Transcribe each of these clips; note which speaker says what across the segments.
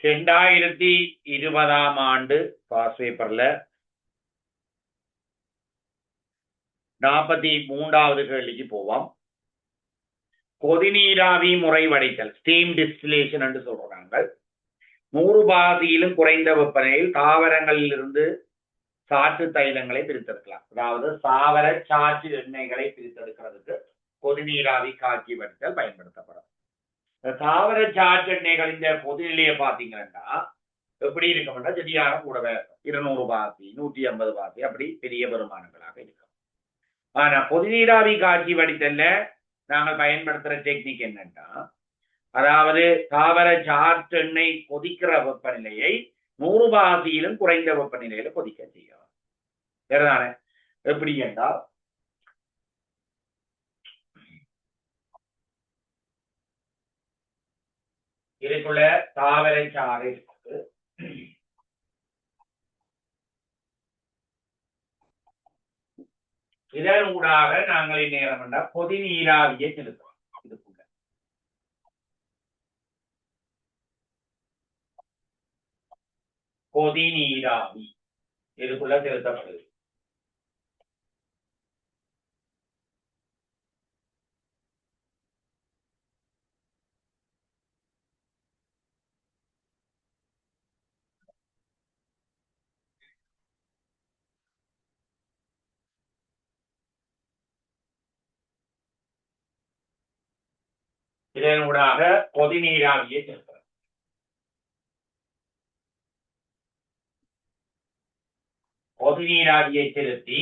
Speaker 1: 2020 ஆண்டு பாஸ் பேப்பர்ல 43வது கேள்விக்கு போவோம். கொதிநீராவி முறை வடித்தல், ஸ்டீம் டிஸ்டிலேஷன் என்று சொல்றாங்க. 100 பாதியிலும் குறைந்த வெப்பநிலையில் தாவரங்களில் இருந்து சாற்று தைலங்களை பிரித்தெடுக்கலாம். அதாவது தாவர சாற்று எண்ணெய்களை பிரித்தெடுக்கிறதுக்கு கொதிநீராவி காட்சி வடித்தல் பயன்படுத்தப்படும். தாவர சாற்று எண்ணெய்கள் இந்த கொதிநிலையை பார்த்தீங்கன்னா எப்படி இருக்கும்னா சரியான கூடவே இருக்கும். 200 பாசி 150 பாசி அப்படி பெரிய பெருமானங்களாக இருக்கும். ஆனா கொதிநீராவி காட்சி வடித்தல்ல நாங்கள் பயன்படுத்துற டெக்னிக் என்னன்னா, அதாவது தாவர சாற்று எண்ணெய் கொதிக்கிற வெப்பநிலையை 100 பாசியிலும் குறைந்த வெப்பநிலையில கொதிக்க செய்யும். வேறதானே எப்படி என்றால், இதுக்குள்ள தாவர சாறு இருக்குது. இதன் ஊடாக நாங்கள் நேரம் என்றால் கொதிநீராவியை செலுத்துவோம். இதுக்குள்ள கொதிநீராவி இதுக்குள்ள செலுத்தப்படுது. இதன் ஊடாக கொதிநீராவியை செலுத்துறோம். கொதிநீராவியை செலுத்தி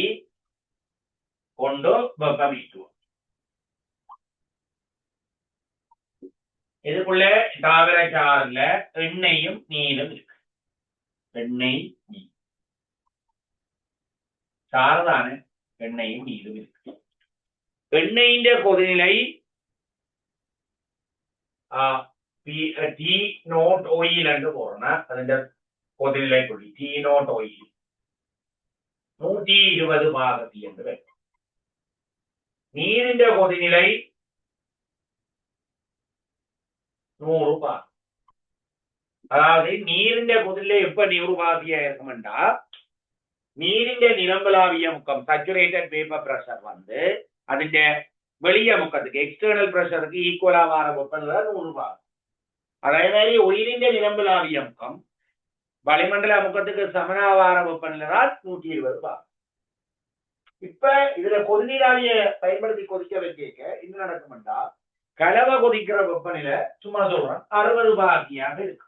Speaker 1: கொண்டு வெப்பமீட்டுவோம். இதுக்குள்ள தாவர சாறுல எண்ணெயும் நீரும் இருக்கு. எண்ணெய் நீர் சாறுதான எண்ணெயும் நீரும் இருக்கு. எண்ணெயின் கொதிநிலை T0 oil என்று போறோம்னா അതിന്റെ கொதிநிலை புள்ளி T0 oil 120 பாகதி என்று வைக்கும். நீரின் கொதிநிலை 100 பாகதி. அதாவது நீரின் கொதிநிலை எப்ப 100 பாகதியா இருக்கும்டா, நீரின் நிரம்பலாவிய முக்கம் சச்சுரேட்டட் வேப்பர் பிரஷர் வந்து അതിന്റെ வெளிய முக்கத்துக்கு எக்ஸ்டர்னல் பிரஷருக்கு ஈக்குவலா வர வெப்பநிலை 100 பாகதி. அதே மாதிரி ஒயிலிന്റെ நிரம்பலாவிய முக்கம் வளிமண்டல முக்கத்துக்கு சமனாவார வெப்பநிலை 120 பாகதி. இப்ப இதுல கொதிநீராவிய பயன்படுத்தி கொதிக்க வைக்க என்ன நடக்கும்டா, கலவை கொதிக்கிற வெப்பநிலை சும்மா சொல்றேன் 60 பாகதியாக இருக்கு.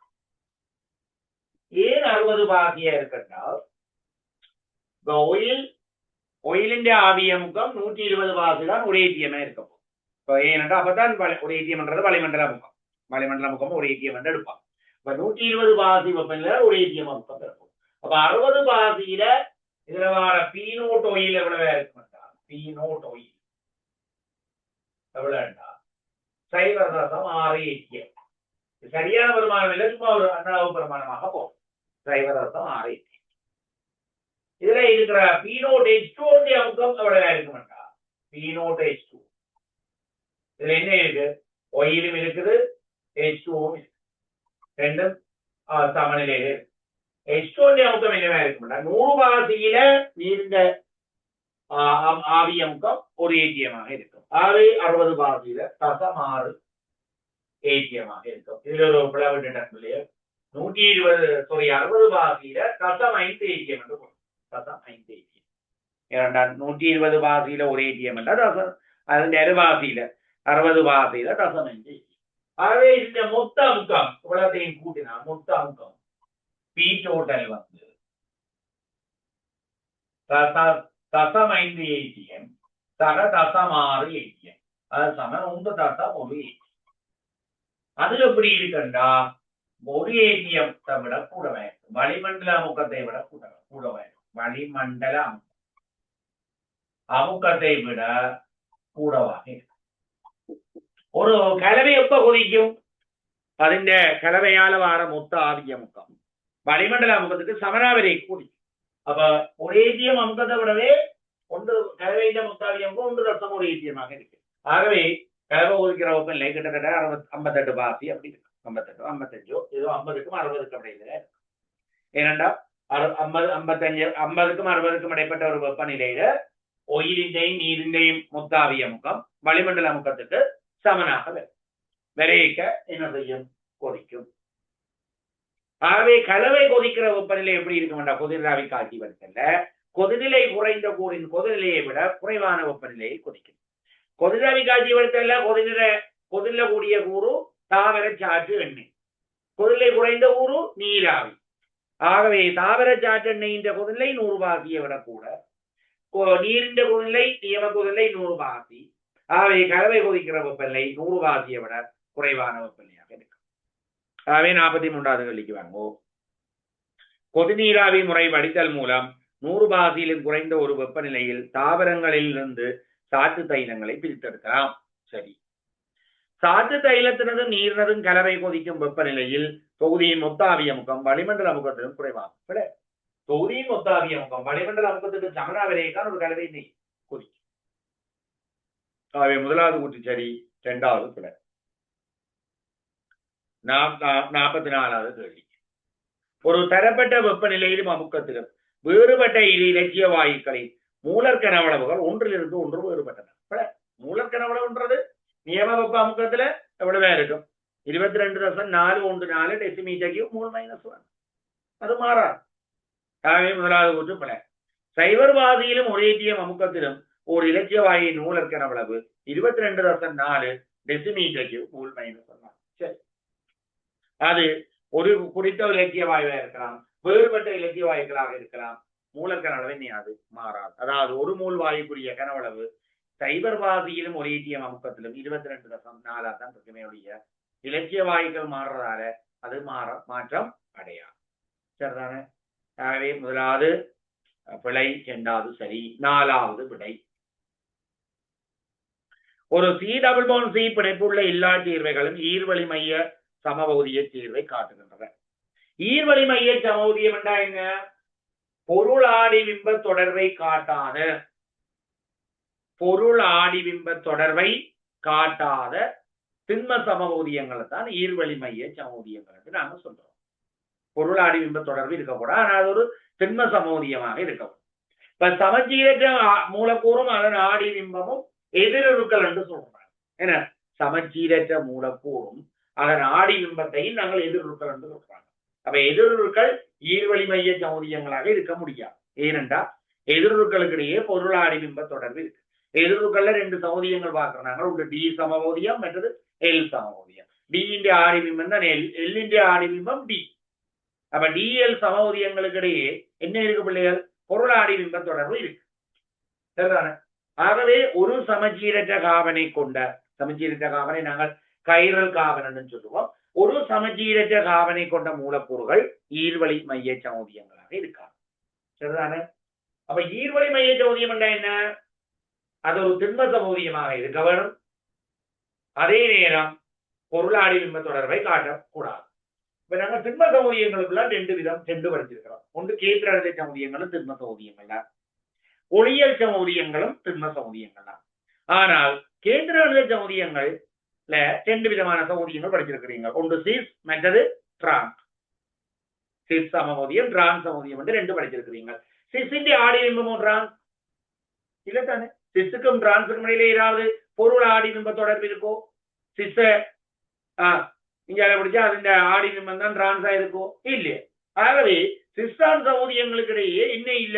Speaker 1: ஏன் 60 பாகதியா இருக்குன்னா, ஒயிலிന്റെ ஆவிய முக்கம் 120 பாகதி தான் ஒரு ஏடிஎம் இருக்கும். ஏன்னா அப்பதான் ஒரு ஏடிஎம்ன்றது வளிமண்டல முக்கம். வளிமண்டல முக்கம் ஒரு ஏடிஎம் என்று எடுப்பான். இப்ப 120 பாகதி வெப்பநிலை ஒரு ஏடிஎம் முக்கம் இருக்கும். அப்ப 60 பாகதியில இதுல வர P0 oil எவ்வளவு இருக்கும்டா, P0 oil எவ்வளவுடா 0.6 ATM. சரியான வருமானம் இல்லை, சும்மா ஒரு அண்ணளவு பிரமாணமாக போகும். 0.6 ATM. இதுல இருக்கிற P0 H2 அமுக்கம் எவ்வளவு இருக்கும்டா, P0 H2. இதுல என்ன இருக்கு, ஒயிலும் இருக்குது H2வும் இருக்கு. ரெண்டும் சமநிலையில இருக்கு. H2 அமுக்கம் என்னவா இருக்கும்டா, 100 பாகதியில நீரின் ஆவிய முக்கம் ஒரு ஏடிஎமாக இருக்கும். 60 பாகதியில 0.6 ஏடிஎமாக இருக்கும். இதுல ஒரு பிளவு இல்லையா, 60 பாகதியில 0.5 ஏடிஎம் என்று போடும். 0.5 ஏடிஎம். ஏன்னா 120 பாகதியில ஒரு ஏடிஎம் என்றால் அதன் அறுபாகதியில 60 பாகதியில 0.5 ஏடிஎம். ஆகவே இந்த மொத்த அமுக்கம் இவ்வளத்தையும் கூட்டினா மொத்த அமுக்கம் P total வந்து 0.5 ATM சக 0.6 ATM. அது சம 1.1 ATM. அதுல எப்படி இருக்குண்டா, ஒரு ATM விட கூட வேண்டும், வளிமண்டல அமுக்கத்தை விட கூட வேண்டும். வளிமண்டல அமுக்கத்தை விட கூடவாக இருக்கு. ஒரு கலவை எப்ப கொதிக்கும், അതിന്റെ கலவையால வர மொத்த ஆவிய முக்கம் வளிமண்டல அமுக்கத்துக்கு சமனாவரை கூடி. அப்ப ஒரு ஏடிஎம் அமுக்கத்தை விடவே ஒன்று கலவையின் மொத்த ஆவிய முக்கம் 1.1 ஏடிஎமாக இருக்கு. ஆகவே கலவை ஒதுக்கிற வெப்பநிலை கிட்டத்தட்ட 58 பாகதி அப்படி இருக்கு. 58 55 இது 50க்கும் 60க்கும் இடையில. ஏனென்றால் 50க்கும் 60க்கும் இடைப்பட்ட ஒரு வெப்பநிலையில ஒயிலின்றையும் நீரின்றையும் முத்தாவிய முகம் வளிமண்டல முகத்துக்கு சமனாக விரைக்க என்ன செய்யும்? கொதிக்கும். ஆகவே கலவை கொதிக்கிற வெப்பநிலை எப்படி இருக்கும்? கொதிராவி காட்சி வருத்தல்ல கொதிநிலை குறைந்த கூறின் கொதிநிலையை விட குறைவான வெப்பநிலையை கொதிக்கும். கொதிராவி காட்சி வருத்தல்ல கொதில கூடிய கூறு தாவர சாற்று எண்ணெய், கொதிலை குறைந்த கூறு நீராவி. ஆகவே தாவர சாற்று எண்ணெயின் கொதிநிலை 100 பாசியை விட கூட, நீரின் கொதிநிலை நியம கொதிநிலை 100 பாசி. ஆகவே கலவை கொதிக்கிற வெப்பநிலை 100 பாசியை விட குறைவான வெப்பநிலையாக இருக்கும். ஆகவே 43வது கேள்விக்கு வாங்கோ. கொதிநீராவி முறை வடித்தல் மூலம் 100 பாசியிலும் குறைந்த ஒரு வெப்பநிலையில் தாவரங்களில் இருந்து சாற்று தைலங்களை பிரித்தெடுக்கலாம். சரி, சாற்று தைலத்தினதும் நீரினதும் கலவை கொதிக்கும் வெப்பநிலையில் தொகுதியின் மொத்தாவிய முகம் வளிமண்டல முகத்திலும் குறைவாகும். தொகுதியின் மொத்தாவிய முகம் வளிமண்டல முகத்துக்கு சமனா வரைக்கான ஒரு கலவை நீர் கொதிக்கும். ஆகவே முதலாவது கூற்று சரி, இரண்டாவது பிழை. 44வது கேள்வி. ஒரு தரப்பட்ட வெப்பநிலையிலும் அமுக்கத்திலும் வேறுபட்ட இலட்சிய வாயுக்களின் மூலர் கனவளவுகள் ஒன்றிலிருந்து ஒன்று வேறுபட்டன. மூலர் கனவளவுன்றது நியம வெப்ப அமுக்கத்துல எவ்வளவு இருக்கும்? 22.414 டெசிமீட்டருக்கு மூல் -1. அது மாறாது. ஆகவே முதலாவது கூற்று பிழை. சைவர் வாதியிலும் ஒரேடியம் அமுக்கத்திலும் ஒரு இலட்சிய வாயுவின் மூலர் கனவளவு 22.4 டெசிமீட்டருக்கு மூல் -1. சரி, அது ஒரு குறித்த இலக்கிய வாயுவா இருக்கலாம், வேறுபட்ட இலக்கிய வாயுக்களாக இருக்கலாம். மூலர் கனவளவை அது மாறாது. அதாவது ஒரு மூல் வாயுக்குரிய கனவளவு சைபர் வாதியிலும் ஒரேடியம் அமுக்கத்திலும் 22.4 தான் இருக்குமே ஒழிய இலக்கிய வாயுக்கள் மாறுறதால அது மாற்றம் அடையாது. சரிதானே? ஆகவே முதலாவது பிழை, இரண்டாவது சரி. 4வது விடை. ஒரு C+C பிணைப்புள்ள எல்லா தீர்வைகளும் ஈர்வழி மைய சமபகுதிய தீர்வை காட்டுகின்றன. ஈர்வழி மைய சமபகுதியம் என்றா என்ன? பொருள் ஆடி பிம்ப தொடர்பை காட்டாத, பொருள் ஆடி பிம்ப தொடர்பை காட்டாத திண்ம சமபகுதியங்களை தான் ஈர்வழி மைய சமபகுதியங்கள் என்று நாங்க சொல்றோம். பொருள் ஆடி பிம்ப தொடர்பு இருக்கக்கூடாது, ஆனால் அது ஒரு திண்ம சமபகுதியமாக இருக்கக்கூடாது. இப்ப சமச்சீரற்ற மூலக்கூறும் அதன் ஆடி பிம்பமும் எதிரொருக்கள் என்று சொல்றாங்க. என்ன? சமச்சீரற்ற மூலக்கூறும் அதன் ஆடி பிம்பத்தையும் நாங்கள் எதிரொருக்கள் என்று சொல்றாங்க. அப்ப எதிரொருக்கள் ஈர்வழி மைய சமூதியங்களாக இருக்க முடியாது. ஏனென்றா எதிரொருக்களுக்கு இடையே பொருள் ஆடி பிம்ப தொடர்பு இருக்கு. எதிரொருக்கள்ல 2 சமூதியங்கள் பார்க்கிறாங்க. ஒன்று டி சமபோதியம், மற்றது எல் சமபோதியம். டி இன்றைய ஆடி பிம்பம் தான் எல், எல் இன்றைய ஆடி பிம்பம் டி. அப்ப டிஎல் சமபோதியங்களுக்கு இடையே என்ன இருக்கு பிள்ளைகள்? பொருள் ஆடி பிம்ப தொடர்பு இருக்கு. சரிதானே? ஆகவே ஒரு சமச்சீரற்ற காவனை கொண்ட, சமச்சீரற்ற காவனை நாங்கள் கைரல் காவனன்னு சொல்லுவோம். ஒரு சமச்சீரற்ற காவனை கொண்ட மூலக்கூறுகள் ஈர்வழி மைய சமூதியங்களாக இருக்காங்க. சரிதானே? அப்ப ஈர்வழி மைய சமூதியம் என்றா என்ன? அது ஒரு திண்ம சமூதியமாக இருக்க வேணும். அதே நேரம் பொருளாடி பிம்ப தொடர்பை காட்டக்கூடாது. இப்ப நாங்க திண்ம சமூதியங்களுக்குள்ள 2 விதம் 2 படிச்சிருக்கிறோம். ஒன்று கேந்திர அழுத்த சமூதியங்களும் திண்ம சமூதியங்கள் தான், ஒளியல் சமூதியங்களும் திண்ம சமூதியங்கள் தான். ஆனால் கேந்திர அழுத்த சமூதியங்கள் 2 விதமான சமூதியங்கள் படிச்சிருக்கிறீங்க. ஒன்று சிஸ், மற்றது டிரான்ஸ். சிஸ் சமபோதியம், டிரான்ஸ் சமபோதியம் என்று 2 படிச்சிருக்கிறீங்க. சிஸ்ஸிന്റെ ஆடி பிம்பமும் டிரான்ஸ் இல்ல தானே? சிஸ்ஸுக்கும் டிரான்ஸுக்கும் இடையில ஏதாவது பொருள் ஆடி பிம்ப தொடர்பு இருக்கோ? சிஸ்ஸ இங்க பிடிச்சா அதுஇந்த ஆடி பிம்பம் தான் டிரான்ஸா இருக்கோ? இல்லையே. ஆகவே சிஸ்டான் சமூதியங்களுக்கு இடையே என்ன இல்ல?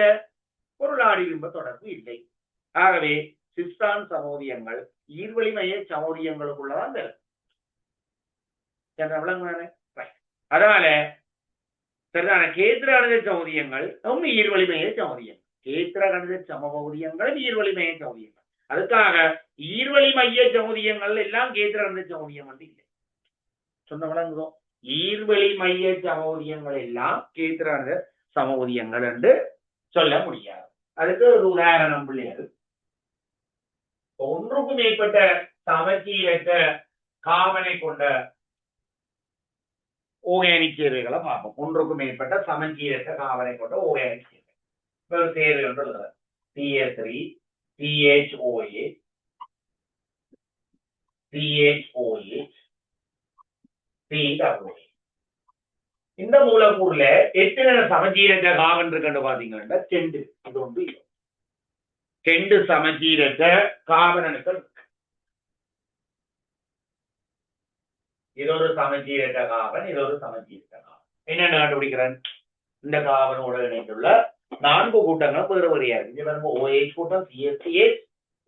Speaker 1: பொருள் ஆடி பிம்ப தொடர்பு இல்லை. ஆகவே சிஸ்டான் சமூதியங்கள் ஈர்வழி மைய சமூதியங்களுக்குள்ளதான் தரும். அதனால சரிதான கேந்திர கணித சமூதியங்கள் ஈர்வழி மைய சமூதியம், கேந்திர கணித சமபகுதியங்கள் ஈர்வழி மைய சமூதியங்கள். அதுக்காக ஈர்வழி மைய சமூதியங்கள் எல்லாம் கேந்திர கணித சமூதியம் வந்து இல்லை சொன்ன விளங்குதோம். ஈர்வழி மைய சமூதியங்கள் எல்லாம் கேந்திர கணித சமூதியங்கள் என்று சொல்ல முடியாது. அதுக்கு ஒரு உதாரணம் பிள்ளைகள், ஒன்றுக்கும் மேற்பட்ட சமச்சீரற்ற காவனை கொண்ட ஓர்கானிக் சேர்வைகளை பார்ப்போம். ஒன்றுக்கும் மேற்பட்ட சமச்சீரற்ற காவனை கொண்ட ஓர்கானிக் சேர்வை சேர்வை என்று CH3, CHOA, CHOH, COH. இந்த மூலக்கூறுல எத்தனை சமச்சீரற்ற கார்பன் இருக்குன்னு பாத்தீங்கன்னா 2. இது ஒன்று 2 சமச்சீரற்ற கார்பன் அணுக்கள். இது ஒரு சமச்சீரற்ற கார்பன், இது ஒரு சமச்சீரற்ற கார்பன். என்னென்ன கண்டுபிடிக்கிறேன்? இந்த கார்பனோட இணைந்துள்ள 4 கூட்டங்கள் வேறு வேறையா இருக்கு. இங்க பாருங்க OH கூட்டம், CH3H,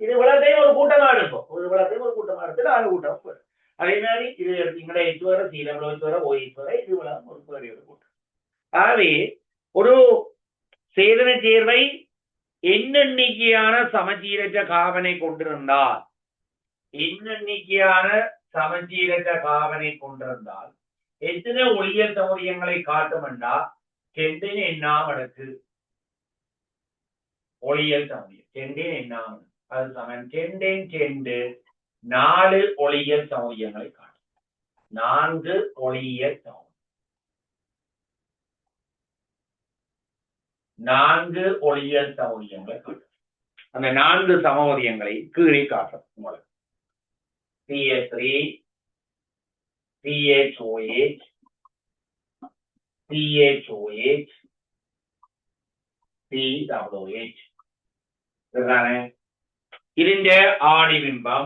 Speaker 1: இது விளத்தையும் ஒரு கூட்டமா இருக்கும். ஒரு விளத்தையும் ஒரு கூட்டமா இருக்கு, 4 கூட்டம். அதே மாதிரி இது எடுத்தீங்கன்னா H வர, COH வர, OH வர, இது விளம் ஒரு வேறு ஒரு கூட்டம். ஆகவே ஒரு சேதன சேர்வை எண்ணெண்ணிக்கையான சமச்சீரற்ற கார்பனை கொண்டிருந்தால் எத்தனை ஒளியியல் சௌரியங்களை காட்டும் என்றா 2 எண்ணாம் அடுக்கு ஒளியியல் சௌரியம். 2 எண்ணாம் அடுக்கு அது சமன் 2 4 ஒளியியல் சௌரியங்களை காட்டும். 4 ஒளியியல் சௌரியம், 4 ஒளியியல் சௌரியங்களை காட்டும். அந்த 4 சமவரியங்களை கீழே காட்டும். உங்களுக்கு CH3, CHOH, CHOH, COH. இதுதானே ഇതിന്റെ ആടിബിംബം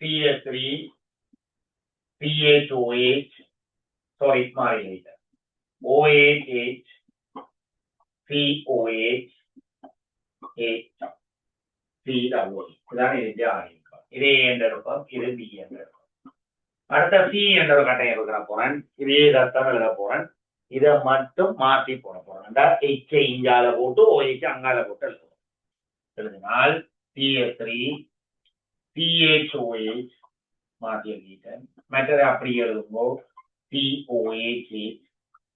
Speaker 1: CH3, CHOH, sorry, മാറിയില്ല, OH, COH, COH. ഇതാണ് ഇതിന്റെ ആടിബിംബം. ഇത് A എன்ற എടുപ്പം, ഇത് B என்ற எடுப்பம். அடுத்த C என்ற ஒரு கட்டையை எழுத போறேன். இதே தத்தம் எழுத போறேன். இதை மட்டும் மாற்றி போட போறேன். H இங்கால போட்டு OH அங்கால போட்டு எழுதினால் CH3, CHOH மாற்றி எழுதிட்டேன். மற்றது அப்படி எழுதும்போது COH,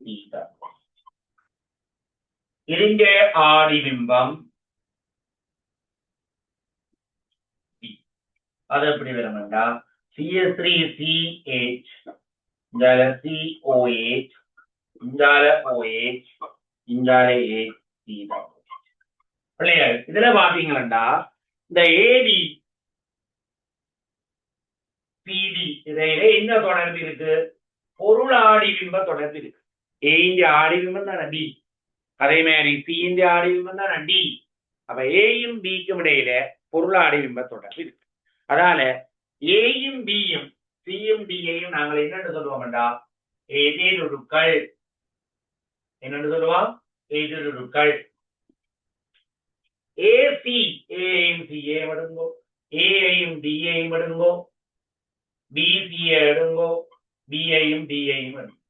Speaker 1: COH. ഇതിന്റെ ആടിബിംബം அது எப்படி வரும்னா CH3CH, இங்கால COH, இங்கால OH, இங்கால COH. பிள்ளைகள் இதுல பாத்தீங்கன்னா இந்த AD PD இடையில என்ன தொடர்பு இருக்கு? பொருள் ஆடிபிம்ப தொடர்பு இருக்கு. A ന്റെ ஆடிபிம்பம் தானே D, அதே மாதிரி C ന്റെ ஆடிபிம்பம் தானே D. அப்ப Aயும் Bக்கும் இடையில பொருள் ஆடிபிம்ப தொடர்பு இருக்கு. அதனால Aயும் Bயும் Cயும் Dயையும் நாங்கள் என்னன்னு சொல்லுவோம்டா எதிரொடுக்கள். என்னன்னு சொல்லுவோம்? எதிரொடுக்கள். AC Aயையும் Cயையும் எடுங்கோ, Aயையும் Dயையும் எடுங்கோ, BCயை எடுங்கோ, Bயையும் Dயையும் எடுங்கோ.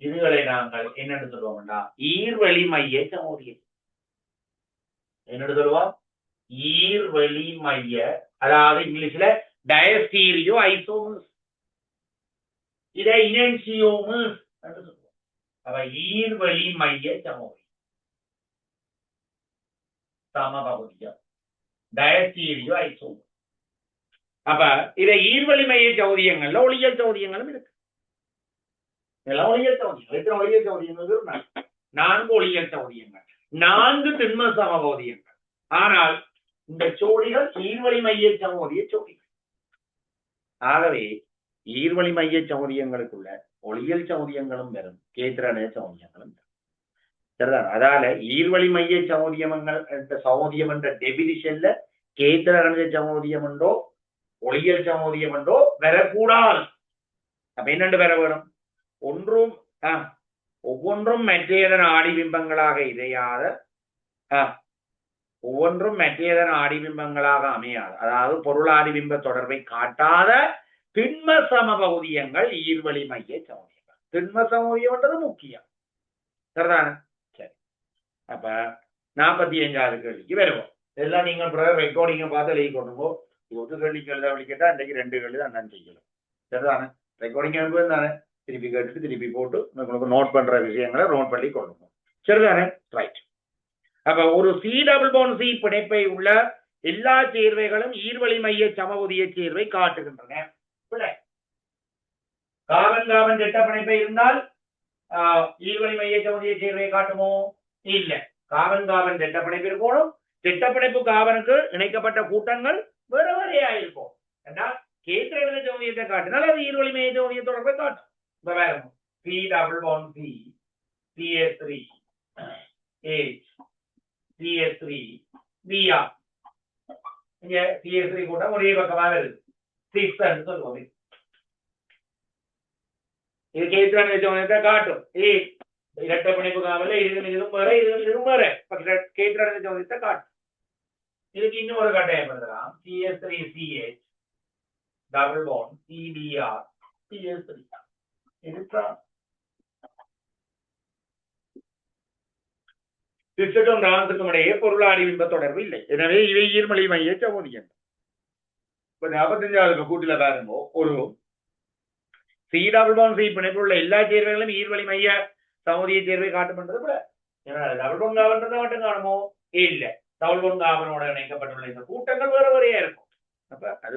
Speaker 1: இதுகளை நாங்கள் என்னன்னு சொல்லுவோம்டா ஈர்வழி மைய சமோரியம். என்னன்னு சொல்லுவோம்? ஈர்வழி மைய, அதாவது இங்கிலீஷ்ல டயஸ்டீரியோ ஐசோமர்ஸ், இதை இனன்சியோமர்ஸ் என்று சொல்லுவோம். அப்ப ஈர்வழி மைய சமோரியம், சமபகுதியம், டயஸ்டீரியோ ஐசோமர்ஸ். அப்ப இதை ஈர்வழி மைய சௌரியங்கள்ல ஒளியியல் சௌரியங்களும் இருக்கு. இதெல்லாம் ஒளியியல் சௌரியங்கள். எத்தனை ஒளியியல் சௌரியங்கள்? 4 ஒளியியல் சௌரியங்கள், 4 திண்ம சமபகுதியங்கள். ஆனால் இந்த ஜோடிகள் ஈர்வழி மைய சமோரிய ஜோடிகள். ஆகவே ஈர்வழி மைய சௌரியங்களுக்குள்ள ஒளியியல் சௌரியங்களும் வரும், கேத்திரண சௌரியங்களும் வரும். சரிதான்? அதால ஈர்வழி மைய சௌரியங்கள் சௌரியம் என்ற டெபினிஷன்ல கேத்திரண சௌரியம் என்றோ ஒளியியல் சௌரியம் என்றோ வரக்கூடாது. அப்ப என்னண்டு வர வேணும்? ஒவ்வொன்றும் மற்றையதன் ஆடிபிம்பங்களாக இதையாத, ஒவ்வொன்றும் மற்றையதன் ஆடிபிம்பங்களாக அமையாது, அதாவது பொருளாடிபிம்ப தொடர்பை காட்டாத திண்ம சமபகுதியங்கள் ஈர்வழி மைய சௌரியங்கள். திண்ம சமோரியம்ன்றது முக்கியம். சரிதான? சரி. அப்ப 45வது கேள்விக்கு வருவோம். இதெல்லாம் நீங்க ரெக்கார்டிங்க பார்த்து எழுதி கொண்டுப்போ. ஒரு கேள்விக்கு எழுத கேட்டா இன்றைக்கு 2 கேள்வி தான் நான் செய்யலாம். சரிதானே? ரெக்கார்டிங் எழுதுவது தானே, திருப்பி கேட்டுட்டு திருப்பி போட்டு உங்களுக்கு நோட் பண்ற விஷயங்களை நோட் பண்ணி கொள்ளுங்க. சரிதானே? ரைட். அப்ப ஒரு C+C பிணைப்பை உள்ள எல்லா சேர்வைகளும் ஈர்வழி மைய சமபகுதிய சேர்வை காட்டுகின்றன. கார்பன் கார்பன் திட்ட பிணைப்பை இருந்தால் ஈர்வழி மைய சமபகுதிய சேர்வை காட்டுமோ? இல்ல. கார்பன் கார்பன் திட்ட பிணைப்பு இருக்கணும். திட்ட பிணைப்பு கார்பனுக்கு இணைக்கப்பட்ட கூட்டங்கள் வேற வேறையா இருக்கும். கேத்திர சமதியத்தை காட்டினால் அது ஈர்வலிமைய சமதிய தொடர்பை காட்டும். இப்ப வேற C double bond C CH3 H CH3 Br இங்க CH3 கூட ஒரே பக்கமா வருது 6 ன்னு சொல்லுவோம். இது கேத்திர சமதியத்தை காட்டும். இரட்டை பிணைப்பு காவல இதுவும் வேற இதுவும் வேற கேத்திர சமதியத்தை காட்டும். இதுக்கு இன்னும் ஒரு கட்டாயப்படுத்தலாம். CH3CH double bond CBr CH3 சிஸ்டத்தும் ராணுவத்துக்கும் இடையே பொருளாடி பிம்ப தொடர்பு இல்லை. எனவே இவை ஈர்மொழி மைய சமோதியம். இப்ப 45வது கூட்டில பாருங்க, ஒரு C double bond C பிணைப்புள்ள எல்லா சேர்வைகளும் ஈர்வழி மைய சமோதிய சேர்வை காட்டப்பட்டது கூட. டபுள் பாண்ட் காவன்றதை மட்டும் காணுமோ? இல்ல, டபுள் பாண்ட் காவனோட இணைக்கப்பட்டுள்ள இந்த கூட்டங்கள் வேற வேறையா இருக்கும். அப்ப அது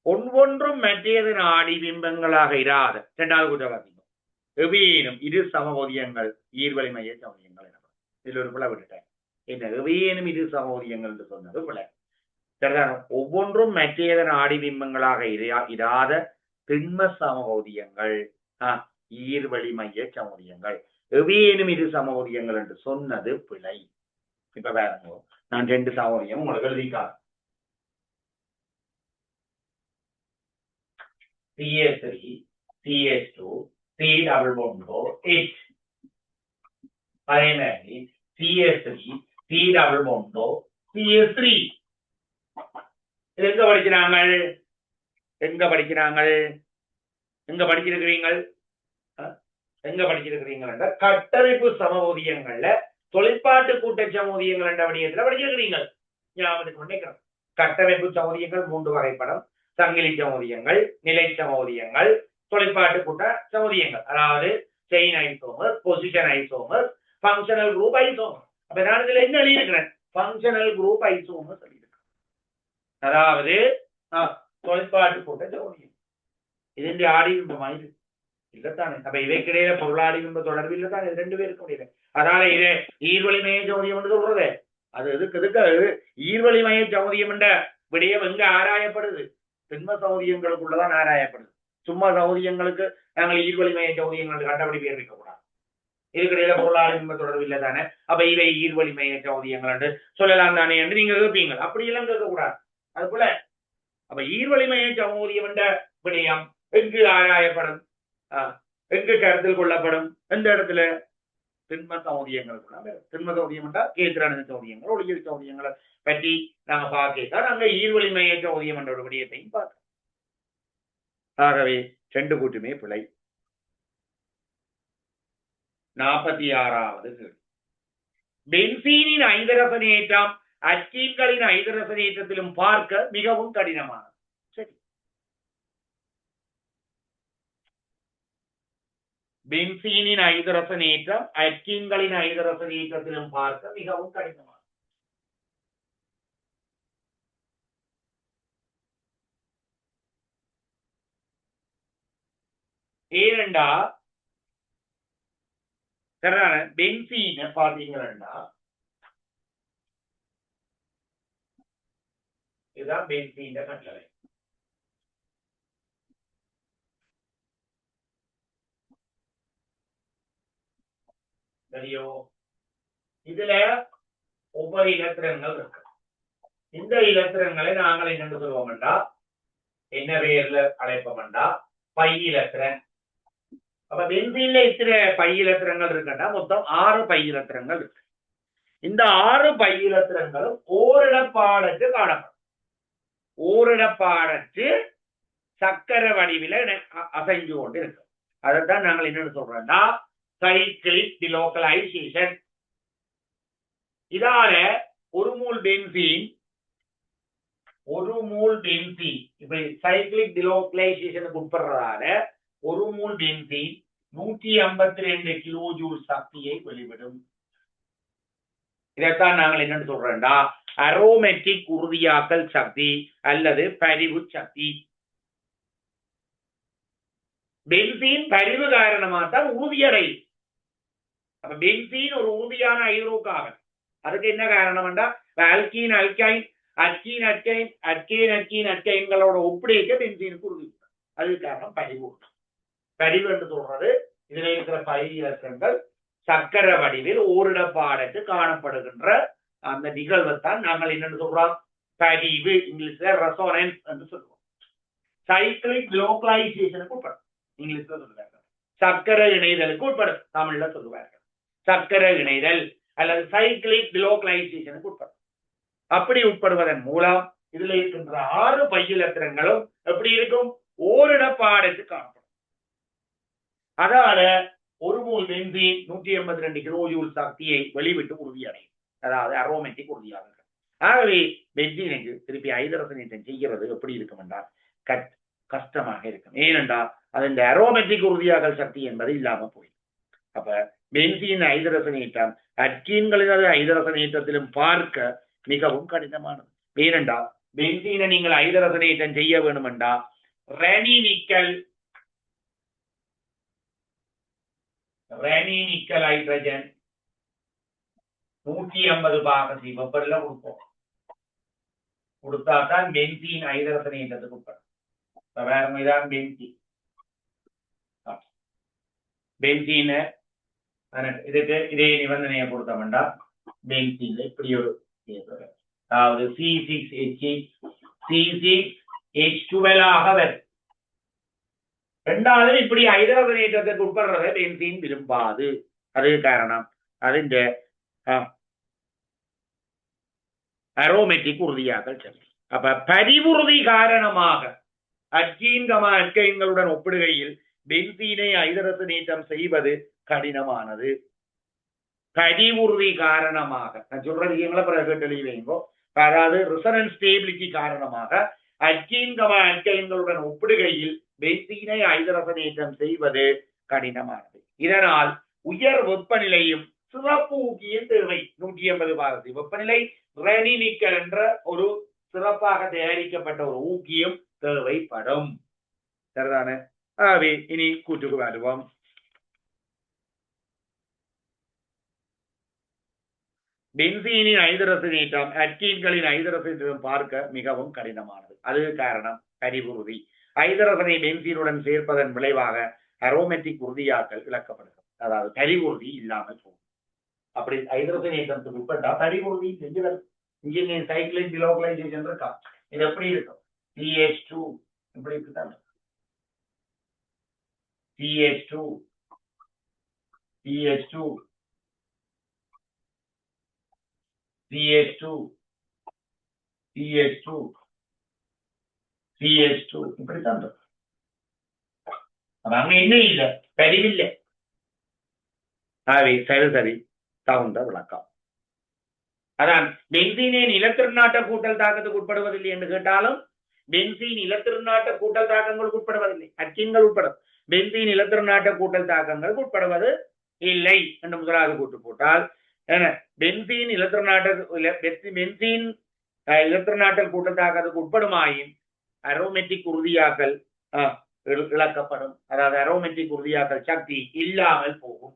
Speaker 1: ஒவ்வொன்றும் மற்றையதன் ஆடி பிம்பங்களாக இராத இரண்டாவது கூட்ட பார்த்தீங்க. எவையேனும் இரு சமபோதியங்கள் ஈர்வழி மைய சமோதியங்கள் எனப்படும். இதுல ஒரு பிள்ளை விட்டுட்டேன். என்ன எவையேனும் இரு சமபோதியங்கள் என்று சொன்னது பிள்ளை. சரிதான? ஒவ்வொன்றும் மற்றையதன் ஆடி பிம்பங்களாக இராத திண்ம சமபோதியங்கள் ஈர்வழி மைய சமோதியங்கள். எவையேனும் இரு சமபோதியங்கள் என்று சொன்னது பிழை. இப்ப வேற நான் 2 சமோதியம் உங்களுக்கு எழுதிக்காரு. CH3 CH2 C double bond H. அதே மாதிரி CH3 C double bond CH3. எங்க படிக்கிறாங்க? கட்டமைப்பு சமபோதியங்கள்ல தொழிற்பாட்டு கூட்ட சமோதியங்கள் என்ற வடிவத்தில் படிச்சிருக்கிறீங்க. ஞாபகத்துக்கு கட்டமைப்பு சமோதியங்கள் 3 வகைப்படும். சங்கிலி சமோதியங்கள், நிலை சமோதியங்கள், தொழிற்பாட்டு கூட்ட சமோதியங்கள். அதாவது chain isomers, position isomers, functional group isomers. அப்ப நான் இதுல என்ன எழுதியிருக்கிறேன்? ஃபங்க்ஷனல் குரூப் ஐசோமர்ஸ் எழுதியிருக்கிறேன். அதாவது தொழிற்பாட்டு கூட்ட சமோதியம். இது ஆடி பிம்பமாயிரு இல்லத்தானே? அப்ப இவைக்கிடையில பொருளாடி பிம்ப தொடர்பு இல்லத்தானே? இது 2 பேருக்கு முடியல. அதனால இது ஈர்வழி மைய சமோதியம் என்று சொல்றது. அது எதுக்கு ஈர்வழி மைய சமோதியம் என்ற விடயம் எங்க ஆராயப்படுது? திண்ம சௌதியங்களுக்குள்ளதான் ஆராயப்படுது. சும்மா சௌதியங்களுக்கு நாங்கள் ஈர்வழி மைய சௌதியங்கள் கண்டபடி பேர் வைக்கக்கூடாது. இதுக்கிடையில பொருளாதார பிம்ப தொடர்பு இல்லை தானே? அப்ப இவை ஈர்வழி மைய சௌதியங்கள் என்று சொல்லலாம் தானே என்று நீங்க கேட்பீங்க. அப்படியெல்லாம் கேட்கக்கூடாது. அது போல அப்ப ஈர்வழி மைய சௌதியம் என்ற விடயம் எங்கு ஆராயப்படும், எங்கு கருத்தில் கொள்ளப்படும்? எந்த இடத்துல? திண்ம சௌதியங்கள். திண்ம சௌதியம் என்றால் கேத்திரான சௌதியங்கள், ஒளியியல் சௌதியங்களை பற்றி நாங்க பார்க்க நாங்க ஈர்வழி மைய சௌதியம் என்ற ஒரு விடயத்தையும் பார்க்க. ஆகவே 2 கூட்டுமே பிழை. 46வது கேள்வி. பென்சீனின் ஐதரசனேற்றம் அல்கீன்களின் ஐதரசனேற்றத்திலும் பார்க்க மிகவும் கடினமானது. சரி, பென்சீனின் ஐதரசனேற்றம் அல்கீன்களின் ஐதரசனேற்றத்திலும் பார்க்க மிகவும் கடினமானது. ஏனெண்டா பென்சீன் பாத்தீங்கன்னா இதுதான் பென்சீன் கட்டளை. சரியோ? இதுல ஒவ்வொரு இலத்திரங்கள் இருக்கு. இந்த இலத்திரங்களை நாங்கள் என்னென்று சொல்லுவோம்டா, என்ன பேர்ல அழைப்போம்டா? பை இலத்திரன். அப்ப பென்சீன்ல இத்தனை பை இலத்திரங்கள் இருக்குன்னா மொத்தம் 6 பை இலத்திரங்கள் இருக்கு. இந்த 6 பை இலத்திரங்களும் ஓரிடப்பாடற்று காணப்படும். ஓரிடப்பாடற்று சக்கர வடிவில அசைஞ்சு கொண்டு இருக்கு. அதைத்தான் நாங்கள் என்னன்னு சொல்றோம்னா சைக்கிளிக் டிலோக்கலைசேஷன். இதால ஒரு மூல் பென்சீன் இப்ப சைக்கிளிக் டிலோக்கலைசேஷனுக்கு உட்படுறதால ஒரு மூல் பென்சீன் 152 கிலோ ஜூல் சக்தியை வெளிவிடும். இதைத்தான் நாங்கள் என்னன்னு சொல்றோம்டா அரோமேட்டிக் உறுதியாக்கல் சக்தி அல்லது பரிவு சக்தி. பென்சீன் பரிவு காரணமாக தான் உறுதியடையும். அப்ப பென்சீன் ஒரு உறுதியான ஹைட்ரோகார்பன். அதுக்கு என்ன காரணம்டா, ஆல்கீன் அல்கைன் அட்கைன்களோட ஒப்படைக்க பென்சீனுக்கு உறுதி. அது காரணம் பரிவு. பரிவு என்று சொல்றது இதுல இருக்கிற பயிரக்கங்கள் சக்கர வடிவில் ஓரிடப்பாடத்து காணப்படுகின்ற அந்த நிகழ்வைத்தான் நாங்கள் என்னன்னு சொல்றோம், பரிவு. இங்கிலீஷ்ல ரெசோனன்ஸ் என்று சொல்லுவோம். சைக்கிளிக் லோக்கலைசேஷனுக்கு உட்படும், இங்கிலீஷ்ல சொல்லுவார்கள். சக்கர இணைதலுக்கு உட்படும், தமிழ்ல சொல்லுவார்கள். சக்கர இணைதல் அல்லது சைக்கிளிக் லோக்கலைசேஷனுக்கு உட்படும். அப்படி உட்படுவதன் மூலம் இதுல இருக்கின்ற 6 பையிலத்திரங்களும் எப்படி இருக்கும், ஓரிடப்பாடத்து காணப்படும். அதால ஒரு மோல் பென்சீன் 182 கிலோ ஜூல் சக்தியை வெளிவிட்டு உறுதியடையும், அதாவது அரோமேட்டிக் உறுதியாக. ஆகவே பென்சீனுக்கு திருப்பி ஐதரசனேற்றம் செய்கிறது எப்படி இருக்கும் என்றால் கஷ்டமாக இருக்கும். ஏனென்றால் அது இந்த அரோமேட்டிக் உறுதியாகல் சக்தி என்பது இல்லாம போயிடும். அப்ப பென்சீன் ஐதரசனேற்றம் அட்கீன்களின் ஐதரசனேற்றத்திலும் பார்க்க மிகவும் கடினமானது. ஏனென்றால் பென்சீனை நீங்கள் ஐதரசனேற்றம் செய்ய வேண்டும் என்றால் ரெனி நிக்கல் ஹைட்ரஜன் 150 பாக வெப்பநிலை கொடுப்போம். கொடுத்தாதான் பென்சீன் ஐதரசனேற்றத்துக்கு உட்படும். வேறதான் பென்சீன் இதுக்கு இதே நிபந்தனையை கொடுத்தோம்னா பென்சீன்ல இப்படி ஒரு, அதாவது C6H12 ஆக வரும். ரெண்டாவது இப்படி ஐதரசனேற்றத்துக்கு உட்படுறத பென்சீன் விரும்பாது. அது காரணம் அது இந்த அரோமேட்டிக் உறுதியாகல் சக்தி. அப்ப பரிவுறுதி காரணமாக அட்கைன்களுடன் ஒப்பிடுகையில் பென்சீனை ஐதரசனேற்றம் செய்வது கடினமானது. பரிவுறுதி காரணமாக நான் சொல்ற விஷயங்களை பிறகு தெளிவைங்கோ. அதாவது ரெசனன்ஸ் ஸ்டேபிலிட்டி காரணமாக அட்கைன்களுடன் ஒப்பிடுகையில் பென்சீனை ஐதரசனேற்றம் செய்வது கடினமானது. இதனால் உயர் வெப்பநிலையும் சிறப்பு ஊக்கியும் தேவை. 180 பாக வெப்பநிலை ரெனி நிக்கல் என்ற ஒரு சிறப்பாக தயாரிக்கப்பட்ட ஒரு ஊக்கியும் தேவைப்படும். சரிதானே? ஆகவே இனி கூட்டுக்கு வருவோம். பென்சீனின் ஐதரசனேற்றம் அட்கீன்களின் ஐதரசனேற்றம் பார்க்க மிகவும் கடினமானது. அது காரணம் பரிவுறுதி. ஐதரசனை பென்சீனுடன் சேர்ப்பதன் விளைவாக அரோமேட்டிக் உறுதியாக்கல் இழக்கப்படுகிறது, அதாவது பரிவுறுதி இல்லாமல் போகும். அப்படி ஐதரசனேற்றத்துக்கு உட்பட்டா பரிவுறுதி செஞ்சுகள். இங்கே சைக்கிளிக் டிலோக்கலைசேஷன் இருக்கா, இது எப்படி இருக்கும், CH2 இப்படி இருக்குதான். CH2 CH2 CH2 CH2 CH2 இப்படித்தான் இருக்கும். அங்க என்ன இல்லை, பரிவில்லை. ஆகவே சரி தகுந்த விளக்கம். அதான் பென்சீனை நிலத்திருநாட்ட கூட்டல் தாக்கத்துக்கு உட்படுவதில்லை என்று கேட்டாலும் பென்சீன் நிலத்திருநாட்ட கூட்டல் தாக்கங்களுக்கு உட்படுவதில்லை, அட்கீன்கள் உட்படும். பென்சீன் நிலத்திருநாட்ட கூட்டல் தாக்கங்களுக்கு உட்படுவது இல்லை என்று முதலாவது கூட்டு போட்டால் பென்சீன் இலத்திரநாட்டல் கூட்டல் தாக்கத்துக்கு உட்படுமாயின் அரோமேட்டிக் உறுதியாக்கல் இழக்கப்படும், அதாவது அரோமேட்டிக் உறுதியாக்கல் சக்தி இல்லாமல் போகும்.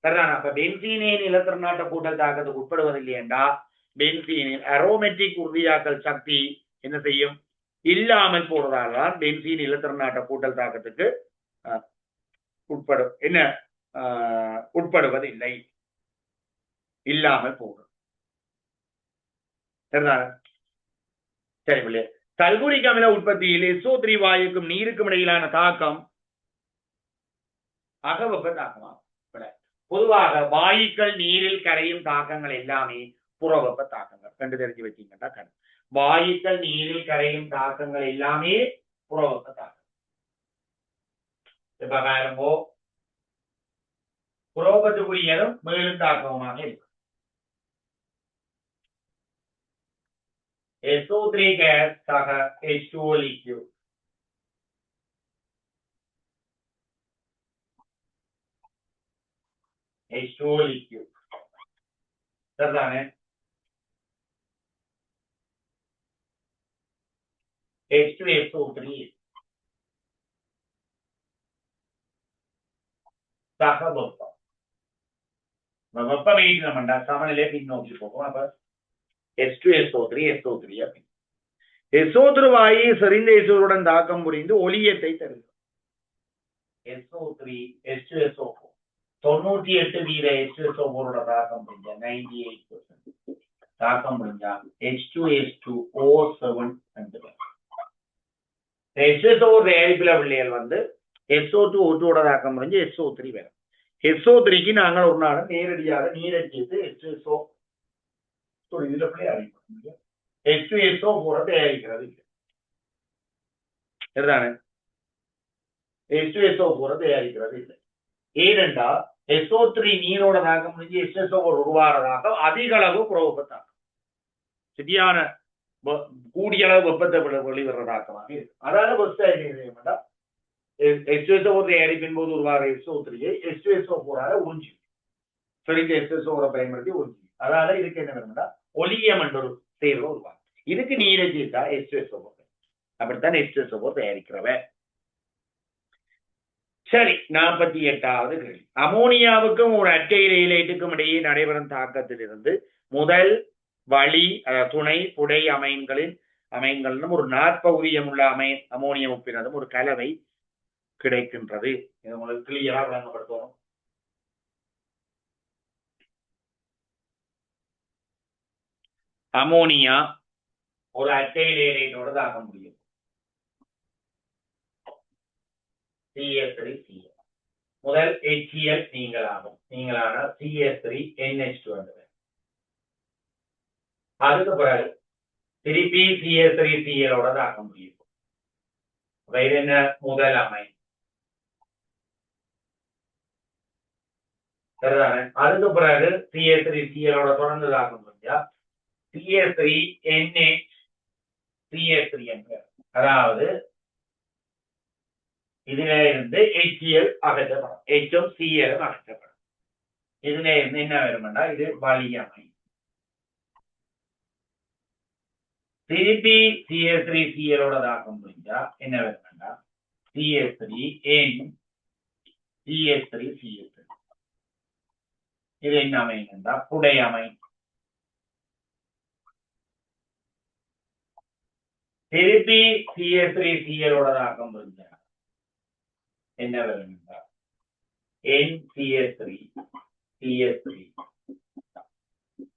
Speaker 1: சரிதானா? அப்ப பென்சீனின் இலத்திரநாட்ட கூட்டல் தாக்கத்துக்கு உட்படுவதில்லை என்றால் பென்சீனின் அரோமேட்டிக் உறுதியாக்கல் சக்தி என்ன செய்யும், இல்லாமல் போறதால்தான் பென்சீன் இலத்திரநாட்ட கூட்டல் தாக்கத்துக்கு உட்படுவதில்லை, இல்லாமல் போகும். சரிதானா? சரி பிள்ளை. சல்பூரிக் அமில உற்பத்தியில் SO3 வாயுக்கும் நீருக்கும் இடையிலான தாக்கம் அகவெப்ப தாக்கமாகும். பொதுவாக வாயுக்கள் நீரில் கரையும் தாக்கங்கள் எல்லாமே புறவெப்ப தாக்கங்கள். கண்டு தெரிஞ்சு வச்சீங்கன்னா கண். வாயுக்கள் நீரில் கரையும் தாக்கங்கள் எல்லாமே புறவெப்ப தாக்கம். இப்ப பாருங்கோ, புறவெப்பத்துக்குரியதும் மேலும் தாக்கமாக இருக்கும். SO3 gas சக H2O liquid. H2O liquid. சரிதானே? H2SO3 சக வெப்பம். வெப்பம் ஈட்டினோம்டா சமநிலை பின்னோக்கி போகும். அப்ப H2SO3 SO3 அப்படி SO3 வாயு செறிந்த SO3 தாக்கம் புரிந்து ஒளியத்தை தருகிறது. SO3 H2SO4 98 வீத H2SO4 தாக்கம் புரிஞ்சா 98% தாக்கம் புரிஞ்சா H2S2O7 H2SO4 தயாரிப்பில் பிள்ளைகள் வந்து SO2O2 தாக்கம் புரிஞ்சு SO3 வேணும். SO3க்கு நாங்கள் ஒரு நாள் நேரடியாக நீரடிச்சு H2SO இதுல பிள்ளை அறிவிப்போம். H2SO4 தயாரிக்கிறது இல்லை. சரிதானே? H2SO4 தயாரிக்கிறது இல்லை. ஏனென்றா SO3 நீரோட தாக்கம் முடிஞ்சு H2SO4 உருவாகிறதாக அதிக அளவு புறவெப்பத்தாக்கம் சரியான கூடிய அளவு வெப்பத்தை வெளிவரதாக்கமாக இருக்கு. அதாவது H2SO4 தயாரிப்பின் போது உருவாகிற SO3 H2SO4 உறிஞ்சி சரி H2SO4 பயன்படுத்தி உறிஞ்சி. அதாவது இதுக்கு என்ன வேணும்னா ஒலியம் என்ற ஒரு தேர்வு உருவாங்க. இதுக்கு நீரை சேர்த்தா H2SO4 அப்படித்தான் H2SO4 தயாரிக்கிறவ. சரி 48வது கேள்வி. அமோனியாவுக்கும் ஒரு அட்டை இலைட்டுக்கும் இடையே நடைபெறும் தாக்கத்திலிருந்து முதல் வழி துணை புடை அமைன்களும் ஒரு நாற்பகுதியம் உள்ள அமோனியம் உப்பினதும் ஒரு கலவை கிடைக்கின்றது. இது உங்களுக்கு கிளியரா விளங்கப்படுத்தணும். அமோனியா ஒரு அட்டை இலைட்டோட தாக்க முடியும். CH3Cl முதல் HCl நீங்களான CH3NH2 அதுக்கு பிறகு திருப்பி CH3Cl தாக்க முடியும். இது என்ன முதல் அமைன் சரிதானே? அதுக்கு பிறகு CH3Cl தொடர்ந்து தாக்க முடியா CH3NH என்ற அதாவது இதுல இருந்து HCl அகற்றப்படும். Hம் Cl அகற்றப்படும். இதுல இருந்து என்ன வரும்னா இது வலியமை. திருப்பி CH3Cl தாக்கம் புரிஞ்சா என்ன வரும்னா CH3N CH3Cl இது என்ன அமைந்தா புடையமை. திருப்பி CH3Cl தாக்கம் புரிஞ்சா என்ன வரும்னா NCH3 CH3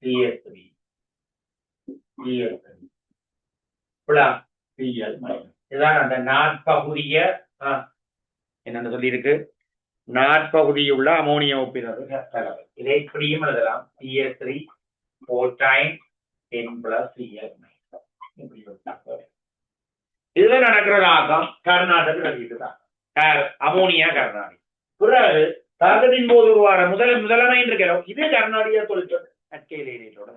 Speaker 1: CH3 CH3 plus Cl minus. இதான் அந்த நாற்பகுதிய என்னன்னு சொல்லி இருக்கு நாற்பகுதியுள்ள அமோனியா உப்பினது கலவை. இதை இப்படியும் எழுதலாம் CH3 4 times N plus Cl minus. இதுல நடக்கிற தாக்கம் கர்நாடக வெளியிட்டுதான் அமோனியா கர்நாடி. பிறகு தாக்கத்தின் போது உருவான முதலமைன் இருக்கிறோம் இது கர்நாடியா தொழிற்பட்டு அச்சையிலோட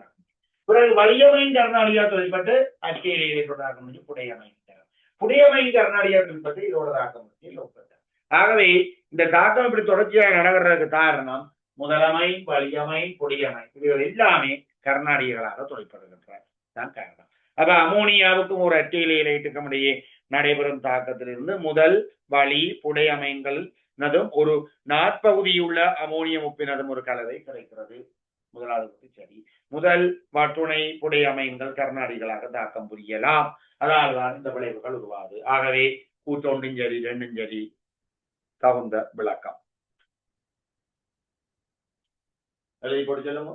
Speaker 1: பிறகு வலியமைன் கர்நாடியா தொழிற்பட்டு அச்சையிலோட தாக்கம் முடிஞ்சு புடையமைன் கர்நாடியா தொழிற்பட்டு இதோட தாக்கம் முடிஞ்சு. ஆகவே இந்த தாக்கம் இப்படி தொடர்ச்சியாக நடக்கிறதுக்கு காரணம் முதலமை வலியமை புடையமை இவைகள் எல்லாமே கர்நாடிகளாக தொழிற்படுகின்றன தான் காரணம். அப்ப அமோனியாவுக்கும் ஒரு அச்சையில இலைட்டுக்கும் இடையே நடைபெறும் தாக்கத்திலிருந்து முதல் வழி புடை அமைன்களும் ஒரு நாற்பகுதியுள்ள அமோனியம் உப்பினதும் ஒரு கலவை கிடைக்கிறது. முதலாவது சரி முதல் துணை புடை அமைன்கள் கர்நாடிகளாக தாக்கம் புரியலாம். அதனால்தான் இந்த விளைவுகள் உருவாது. ஆகவே கூட்டொன்றும் சரி ரெண்டும் சரி தகுந்த விளக்கம் எழுதி போட்டு சொல்லுங்க.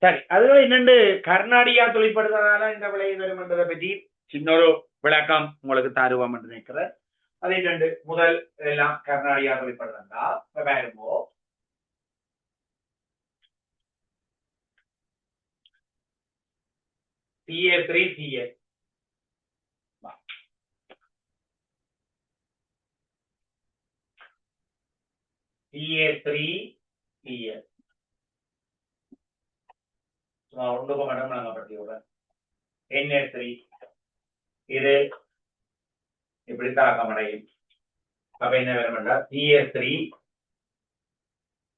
Speaker 1: சரி, அதுல என்னண்டு கர்நாடியா தொழிற்படுறதால இந்த விலை வரும் என்றதை பற்றி சின்னொரு விளக்கம் உங்களுக்கு தருவோம் என்று நினைக்கிறேன். அது என்னண்டு முதல் எல்லாம் கர்நாடியா தொழிற்படுறதா பாருங்கோ. CA3 CS CA3 CS ஒன்றுக்கு மட்டும் வழங்கப்படுத்தி விடுறேன். NA3 இது இப்படி தாக்கமடையும். அப்ப என்ன வேணும்னா CA3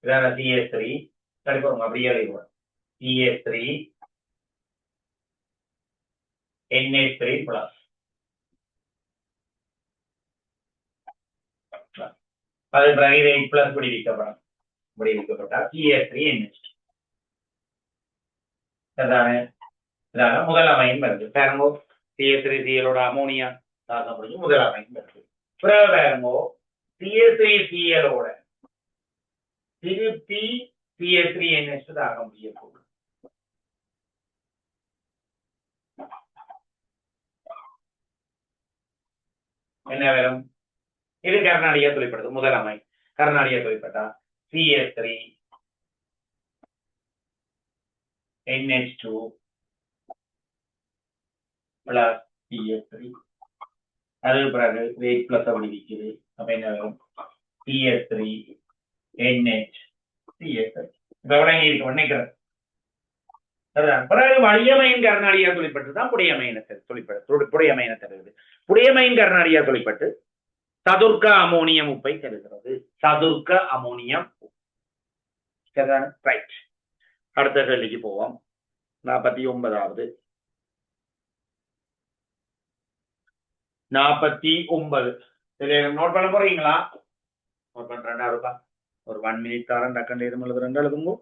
Speaker 1: இதான CA3 கண்டிப்பாங்க அப்படியே எழுதுவோம். CA3 NA3 பிளஸ் அது பிறகு இதை பிளஸ் விடுவிக்கப்பட்டா CA3 NH அதானே. இதான முதல் அமையும் வருது. பாருங்கோ CA3 CLோட அமோனியா தாக்கப்படுது முதல் அமையும் வருது. பிறகு பாருங்கோ CA3 CLோட திருப்பி CA3 NH தாக்க முடியும். என்ன வரும்? இது கர்நாடியா தொழிற்படுது முதல் அமை. கர்நாடியா தொழிற்பட்டா CA3 NH2 plus CA3 அது பிறகு வெயிட் பிளஸ் அப்படி விற்குது. அப்ப என்ன வரும்? CA3 NH CA3 இப்ப எவ்வளவு இருக்கு நினைக்கிறேன். பிறகு வலியமையின் கர்நாடியா தொழிற்பட்டு தான் புடையமையினத்தை தருகிறது. புடையமையின் கர்நாடியா தொழிற்பட்டு சதுர்க்க அமோனியம் உப்பை தருகிறது. சதுர்க்க அமோனியம் ரைட். அடுத்த கேள்விக்கு போவோம். 49வது 49 நோட் பண்ண போறீங்களா? நோட் பண்றேன். ஒரு 1 மினிட் தாரம் டக்கன் எழுது. 2 எழுதுங்க.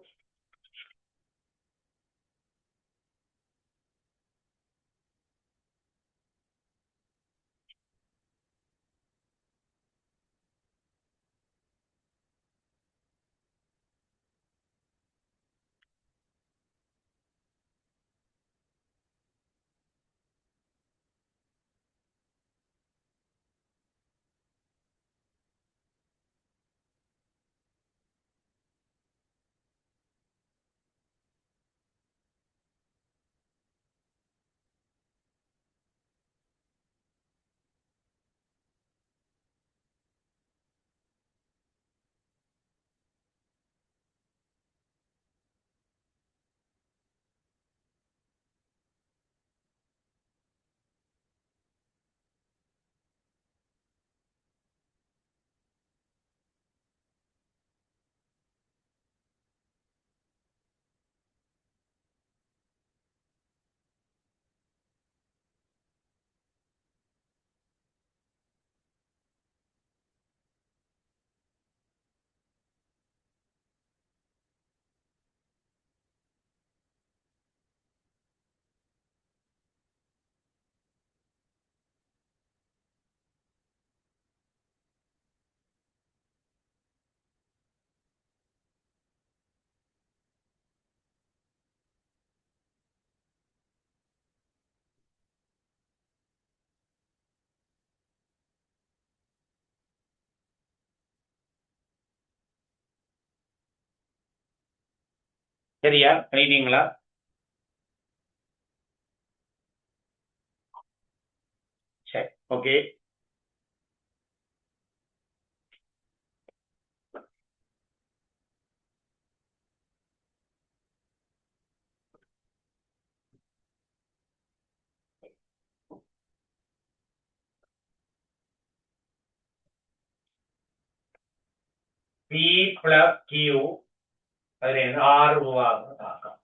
Speaker 1: சரியா பண்ணிட்டீங்களா? சரி, ஓகே. P plus Q அதில் 6 ரூபாக தாக்கம்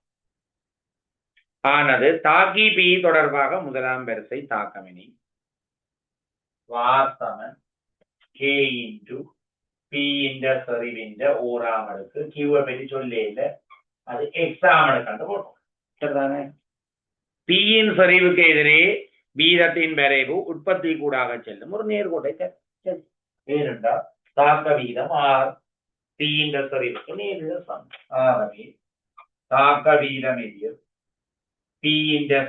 Speaker 1: ஆனது தாக்கி P தொடர்பாக முதலாம் வரிசை தாக்கமினி வாசமன் K into P இந்த சரிவின்ற ஓராம் அடுக்கு Q பற்றி சொல்ல அது எக்ஸாம் அடுக்கு போட்டோம். சரிதானே? P இன் சரிவுக்கு எதிரே வீதத்தின் வரைவு உற்பத்தி கூடாக செல்லும் ஒரு நேர்கோட்டை ஏனென்றா தாக்க வீதம் R P இந்த சரிவுக்கு நேரில் ஆகவே தாக்க வீதம் எதிர் P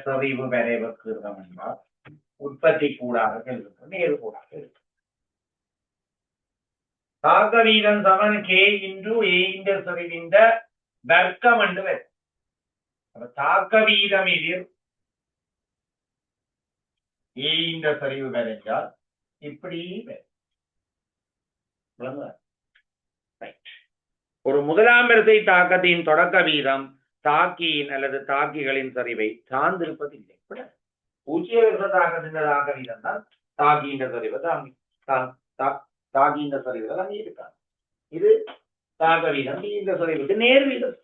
Speaker 1: செறிவு வரைவு கீர்ணம் என்றால் உற்பத்தி கூடாக செல்கின்ற நேரு கூடாக இருக்கு. தாக்க வீதம் சமன் K இன்டு A செறிவின் வர்க்கம் என்று வரும். தாக்க வீதம் எதிர் A செறிவு வரைஞ்சால் இப்படி ஒரு முதலாம் வரிசை தாக்கத்தின் தொடக்க வீதம் தாக்கியின் அல்லது தாக்கிகளின் சரிவை சார்ந்திருப்பதில்லை. பூஜ்ய விருத தாக்கத்தின் தாக்க வீதம் தான் தாக்கின்ற சரிவை தாக்கின்ற சரிவை தான் இருக்காது. இது தாக்க வீதம் இந்த சரிவுக்கு நேர் வீதம்.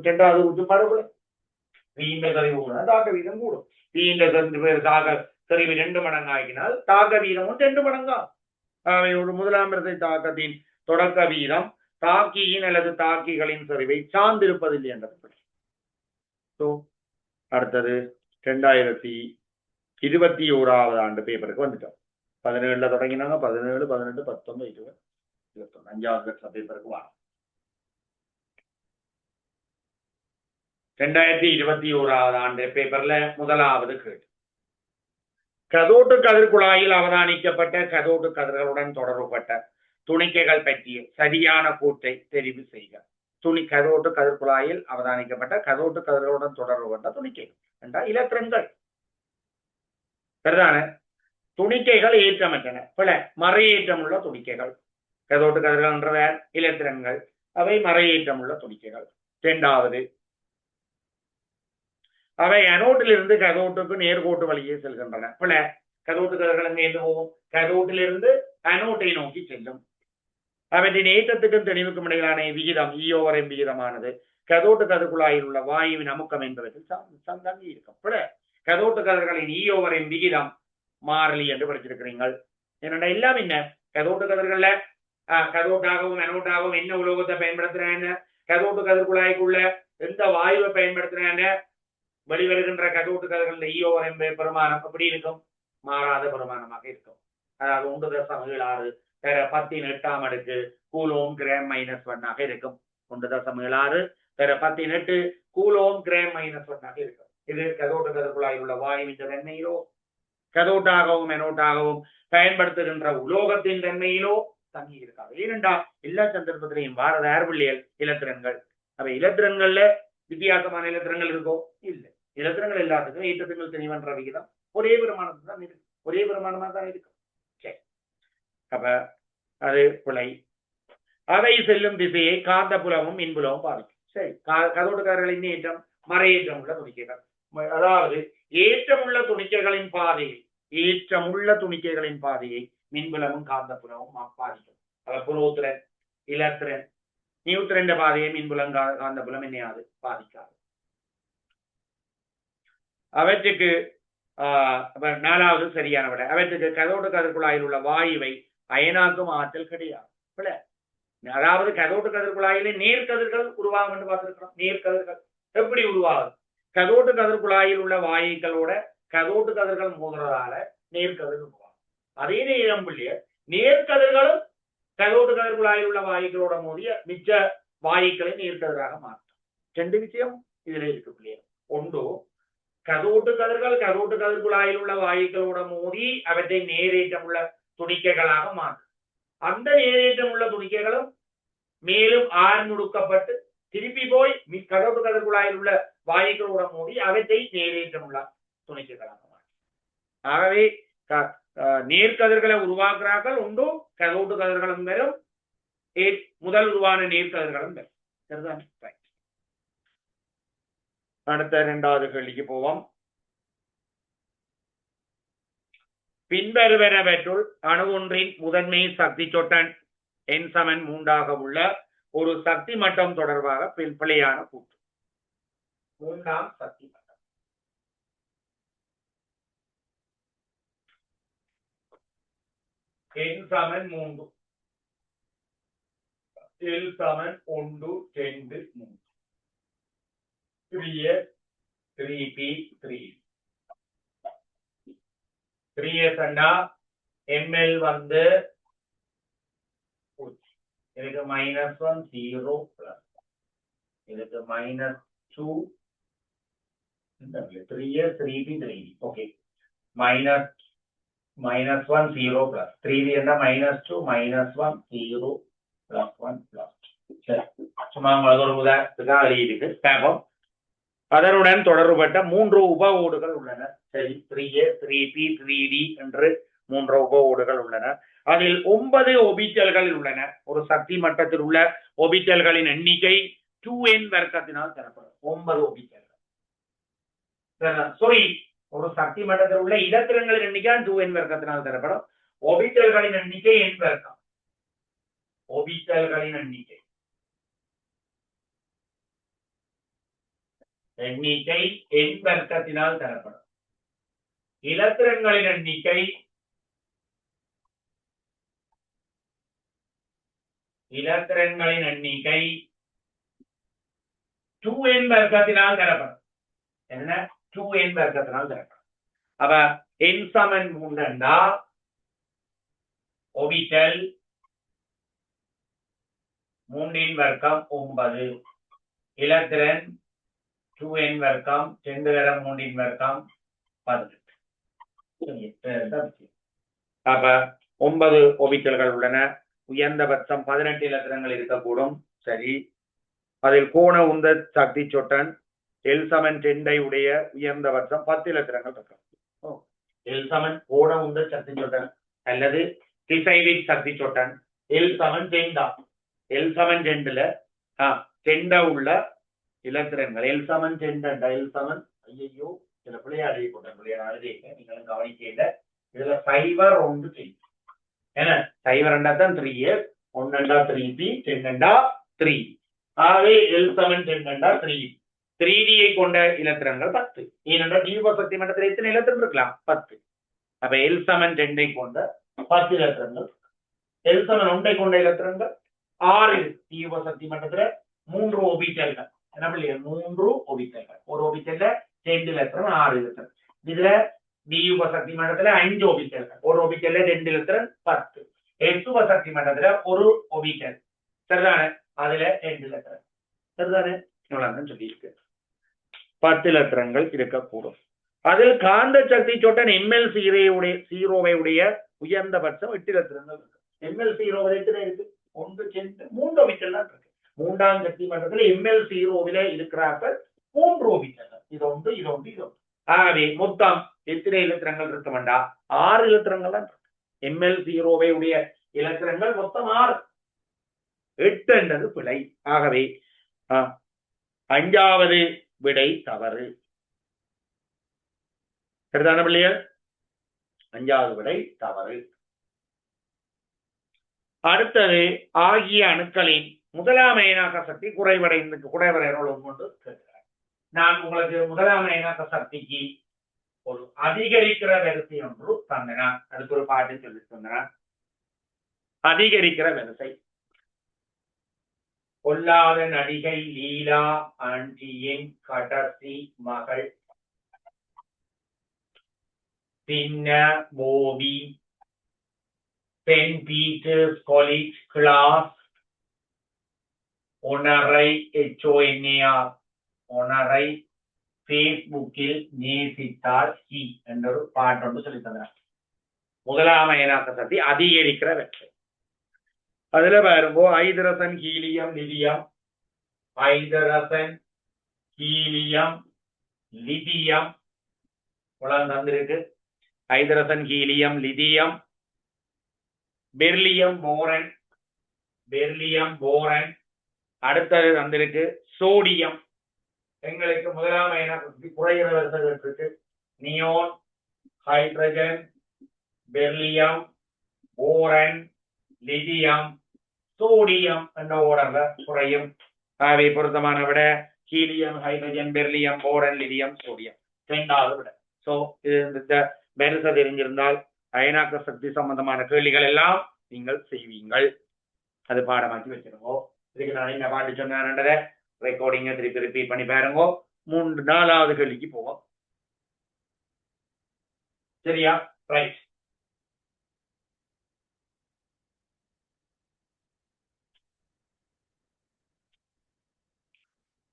Speaker 1: இரண்டாவது உறுதிப்பாடு தீண்ட சரிவு கூட தாக்க வீதம் கூடும். தீண்ட தாக்க சரிவு 2 மடங்கு ஆகினால் தாக்க வீதமும் 2 மடங்கா. ஒரு முதலாம் வரிசை தாக்கத்தின் தொடக்க வீதம் தாக்கியின் அல்லது தாக்கிகளின் சரிவை சார்ந்திருப்பதில்லை என்றது. அடுத்தது 2021 ஆண்டு பேப்பருக்கு வந்துட்டோம். 17 தொடங்கினாங்க. 17, 18, 19, 20, 21 5வது வருஷ பேப்பருக்கு வரும். 2021 ஆண்டு பேப்பர்ல முதலாவது கேள்வி. கதோட்டு கதிர்குழாயில் அவதானிக்கப்பட்ட கதோட்டு கதிர்களுடன் தொடர்புபட்ட துணிக்கைகள் பற்றிய சரியான கூற்றை தெரிவு செய்க. கதோட்டு கதிர்குழாயில் அவதானிக்கப்பட்ட கதோட்டு கதிர்களுடன் தொடர்புபட்ட துணிக்கைகள் என்றால் இலத்திரன்கள். சரிதான? துணிக்கைகள் ஏற்றமற்றன. பிழ மறையேற்றமுள்ள துணிக்கைகள். கதோட்டு கதிர்கள் என்ற இலத்திரன்கள், அவை மறையேற்றமுள்ள துணிக்கைகள். இரண்டாவது, அவை அனோட்டிலிருந்து கதோட்டுக்கு நேர்கோட்டு வழியே செல்கின்றன. பிழ கதோட்டு கதிர்கள் எங்கே போகும்? கதோட்டிலிருந்து அனோட்டை நோக்கி செல்லும். அவற்றின் ஏற்றத்துக்கும் தெளிவுக்கும் இடையிலான விகிதம் E/M விகிதமானது கதோட்டு கதிர்குழாயில் உள்ள வாயுவின் அமுக்கம் என்பதில் தங்கி இருக்கும். பிழ கதோட்டு கதிர்களின் E/M விகிதம் மாறிலி என்று படிச்சிருக்கிறீர்கள். என்னடா எல்லாம் என்ன கதோட்டு கதிர்கள்ல கதோட்டாகவும் அனோட்டாகவும் என்ன உலோகத்தை பயன்படுத்துறாங்க? கதோட்டு கதிர்குழாய்க்குள்ள எந்த வாயுவை பயன்படுத்துறாங்க? வெளிவருகின்ற கதோட்டு கதிர்கள் E/M பெருமானம் எப்படி இருக்கும்? மாறாத பெருமானமாக இருக்கும். அதாவது 1.76 10 8ஆம் அடுக்கு கூலோம் கிராம் -1 இருக்கும். 1.76 10 8 கூலோம் கிராம் -1 இருக்கும். இது கதோட்டு கதிர்குழாயில் உள்ள வாயுவின் தன்மையிலோ கதோட்டாகவும் அனோட்டாகவும் பயன்படுத்துகின்ற உலோகத்தின் தன்மையிலோ தங்கி இருக்காது. ஏனென்றால் எல்லா சந்தர்ப்பத்திலையும் பாரத ஆர்பிள்ளியல் இலத்திரன்கள். அவை இலத்திரன்கள்ல வித்தியாசமான இலத்திரங்கள் இருக்கோ? இல்லை. இலத்திரங்கள் எல்லாத்துக்கும் ஏற்றத்துங்கள் தெளிவன்ற விகிதம் ஒரே பெருமானத்தில் தான் இருக்கு. ஒரே பெருமானமாக தான் இருக்கும். சரி, அப்ப அது பிழை. அவை செல்லும் திசையை காந்த புலமும் மின்புலமும் பாதிக்கும். சரி, கதோட்டுக்காரர்களின் ஏற்றம் மறையேற்றம் உள்ள துணிக்கைகள். அதாவது ஏற்றமுள்ள துணிக்கைகளின் பாதையை மின்புலமும் காந்த புலமும் பாதிக்கும். புரோத்திரன், இலத்திரன், நியூத்திரன் பாதையை மின்புலம் காந்த புலம் என்னையாது பாதிக்காது. அவற்றுக்கு 4வது சரியான விட, அவற்றுக்கு கதோட்டு கதிர்குழாயில் உள்ள வாயுவை அயனாக்கும் ஆற்றல் கிடையாது. அதாவது கதோட்டு கதிர்குழாயிலே நேர்கதிர்கள் உருவாகும் என்று பார்த்திருக்கிறோம். நேர்கதிர்கள் எப்படி உருவாகும்? கதோட்டு கதிர்குழாயில் உள்ள வாயுக்களோட கதோட்டு கதிர்கள் மோதுறதால நேர்கதிர் உருவாகும். அதே நேரம் நேர்கதிர்களும் கதோட்டு கதிர்குழாயில் உள்ள வாயுக்களோட மோதிய மிச்ச வாயுக்களை நேர்கதிராக மாற்றும். 2 விஷயம் இதுல இருக்கு பிள்ளைய. ஒன்று, கதோட்டு கதிர்குழாயில் உள்ள வாயுக்களோட மோதி அவற்றை நேரேற்றம் உள்ள துணிக்கைகளாக மாற்றும். அந்த நேரேற்றம் உள்ள துணிக்கைகளும் மேலும் ஆழ்நுடுக்கப்பட்டு திருப்பி போய் கதோட்டு கதிர்குழாயில் உள்ள வாயுக்களோட மோதி அவற்றை நேரேற்றம் உள்ள துணிக்கைகளாக மாற்றும். ஆகவே நேர்கதிர்களை உருவாக்குறார்கள் உண்டு, கதோட்டு கதிர்களும் வரும், முதல் உருவான நேர்கதிர்களும் வரும். அடுத்த 2வது கேள்விக்கு போவோம். பின்வருவனவற்றுள் அணு ஒன்றின் முதன்மை சக்தி சொட்டன் N=3 உள்ள ஒரு சக்தி மட்டம் தொடர்பாக பிழையான கூற்று. 3ஆம் சக்தி மட்டம் N=3 L=1 2 3 3p3 3s ml வந்து எனக்கு -1 0 + இதுக்கு -2 3 3b 3b okay -1 0 plus 3b என்ன -2 -1 0 plus 1 plus சரி சும்மா உங்களுக்கு ஒரு உதாரணத்துக்காக எழுதியிருக்கு பார்ப்போம். அதனுடன் தொடர்பட்ட 3 உப ஓடுகள் உள்ளன. சரி 3a 3b 3d என்று 3 உப ஓடுகள் உள்ளன. அதில் 9 ஒபிட்டல்கள் உள்ளன. ஒரு சக்தி மட்டத்தில் உள்ள ஒபிட்டல்களின் எண்ணிக்கை 2n வர்க்கத்தினால் தரப்படும். 9 ஒபிட்டல்கள். சாரி ஒரு சக்தி மட்டத்தில் உள்ள இலத்திரங்களின் எண்ணிக்கை 2n வர்க்கத்தினால் தரப்படும். ஒபிட்டல்களின் எண்ணிக்கை n வர்க்கம். ஒபிட்டல்களின் எண்ணிக்கை n வர்க்கத்தினால் தரப்படும். இலத்திரங்களின் எண்ணிக்கை 2n வர்க்கத்தினால் தரப்படும். என்ன 2n வர்க்கத்தினால் தரப்படும். அப்ப n சமன் 3 ஒபிட்டல் 3 வர்க்கம் 9 இலத்திரன் 2n வர்க்கம் 2 தரம் 3 வர்க்கம் 18. அப்ப 9 ஒபிட்டல்கள் உள்ளன. உயர்ந்தபட்சம் 18 இலத்திரங்கள் இருக்கக்கூடும். சரி அதில் கோண உந்த சக்தி சொட்டன் L சமன் 10 உடைய உயர்ந்தபட்சம் 10 இலத்திரங்கள் இருக்கும். L சமன் கோண உந்த சக்தி சொட்டன் அல்லது திசைவின் சக்தி சொட்டன் L சமன் 10 L சமன் 10ல 10 உள்ள இலத்திரங்கள் L சமன் 10 L சமன் ஐயோ சில பிள்ளையாடி போட்டேன் பிள்ளையாடி நீங்களும் கவனிக்கல இதுல 0 1 3 என்ன 0 தான் 3s 1 3b 10 3 ஆகவே L சமன் 10 3 3d ஐ கொண்ட இலத்திரங்கள் 10. ஏனென்றால் d சக்தி மட்டத்தில் எத்தனை இலத்திரம் இருக்கலாம் 10. அப்ப L சமன் 10 ஐ கொண்ட 10 இலத்திரங்கள். L சமன் 1 ஐ கொண்ட இலத்திரங்கள் 6 d சக்தி மட்டத்துல 3 ஒபிட்டல்கள். என்ன பிள்ளைங்க 3 ஒபிட்டல்கள். ஒரு ஒபிட்டல்ல 2 இலத்திரம் 6 இலத்திரம். இதுல d சக்தி மட்டத்துல 5 ஒபிட்டல்கள். ஒரு ஒபிட்டல்ல 2 இலத்திரம் 10. S சக்தி மட்டத்துல ஒரு ஒபிட்டல் சரிதானே அதுல 2 இலத்திரம் சரிதானே இவ்வளவுதான் சொல்லியிருக்கு. 10 இலத்திரங்கள் இருக்கக்கூடும். அதில் காந்த சக்தி சொட்டன் ML0 உடைய உயர்ந்தபட்சம் 8 இலத்திரங்கள் இருக்கு. ML0 எத்தனை இருக்கு 1 2 3 ஒபிட்டல் தான் இருக்கு. மூன்றாம் சக்தி மட்டத்தில் ML0 இருக்கிறார்கள் 3 ஒபிட்டல்கள். இது ஒன்று இது ஒன்று இது ஒன்று. ஆகவே மொத்தம் எத்தனை இலத்திரங்கள் இருக்க வேண்டாம் 6 இலத்திரங்கள் தான் இருக்கு. ML0 உடைய இலத்திரங்கள் மொத்தம் 6 8 என்றது பிழை. ஆகவே 5வது விடை தவறு சரிதான பிள்ளைகள் 5வது விடை தவறு. அடுத்தது ஆகிய அணுக்களின் முதலாம் அயனாக்க சக்தி குறைவடைந்து கொண்டு கேட்கிறார். நான் உங்களுக்கு முதலாம் அயனாக்க சக்திக்கு ஒரு அதிகரிக்கிற வரிசை ஒன்று தந்தனா அதுக்கு ஒரு பாட்டு சொல்லி தந்தனா அதிகரிக்கிற வரிசை பொல்லாத நடிகை லீலா ஆண்டியின் கடைசி மகள் பின்ன போவி சென்ட் பீட்டர்ஸ் காலேஜ் கிளாஸ் ஒனரை HONAR ஒனரை பேஸ்புக்கில் நேசித்தால் ஹி என்ற ஒரு பாட்டொன்று சொல்லி தந்தார். முதலாம் அயனாக்க சக்தி அதிகரிக்கிற வெற்றி. அதுல பாருங்கோ hydrogen helium lithium hydrogen helium lithium தந்திருக்கு. Hydrogen helium lithium beryllium boron அடுத்தது தந்திருக்கு சோடியம். எங்களுக்கு முதலாம் அயனாக்க சக்தி குறைகிற வரிசைகள் இருக்கு. Neon hydrogen beryllium போரன் lithium sodium என்ற ஓடர்ல குறையும். ஆகவே பொருத்தமான விட helium hydrogen beryllium போரன் lithium sodium 2வது விட. சோ இது இந்த வரிசை தெரிஞ்சிருந்தால் அயனாக்க சக்தி சம்பந்தமான கேள்விகள் எல்லாம் நீங்கள் செய்வீங்கள். அது பாடமாக்கி வச்சிருங்கோ. இதுக்கு நான் என்ன பாட்டு சொன்னேன்றத ரெக்கார்டிங்க திருப்பி ரிப்பீட் பண்ணி பாருங்க. 4வது கேள்விக்கு போவோம். சரியா right.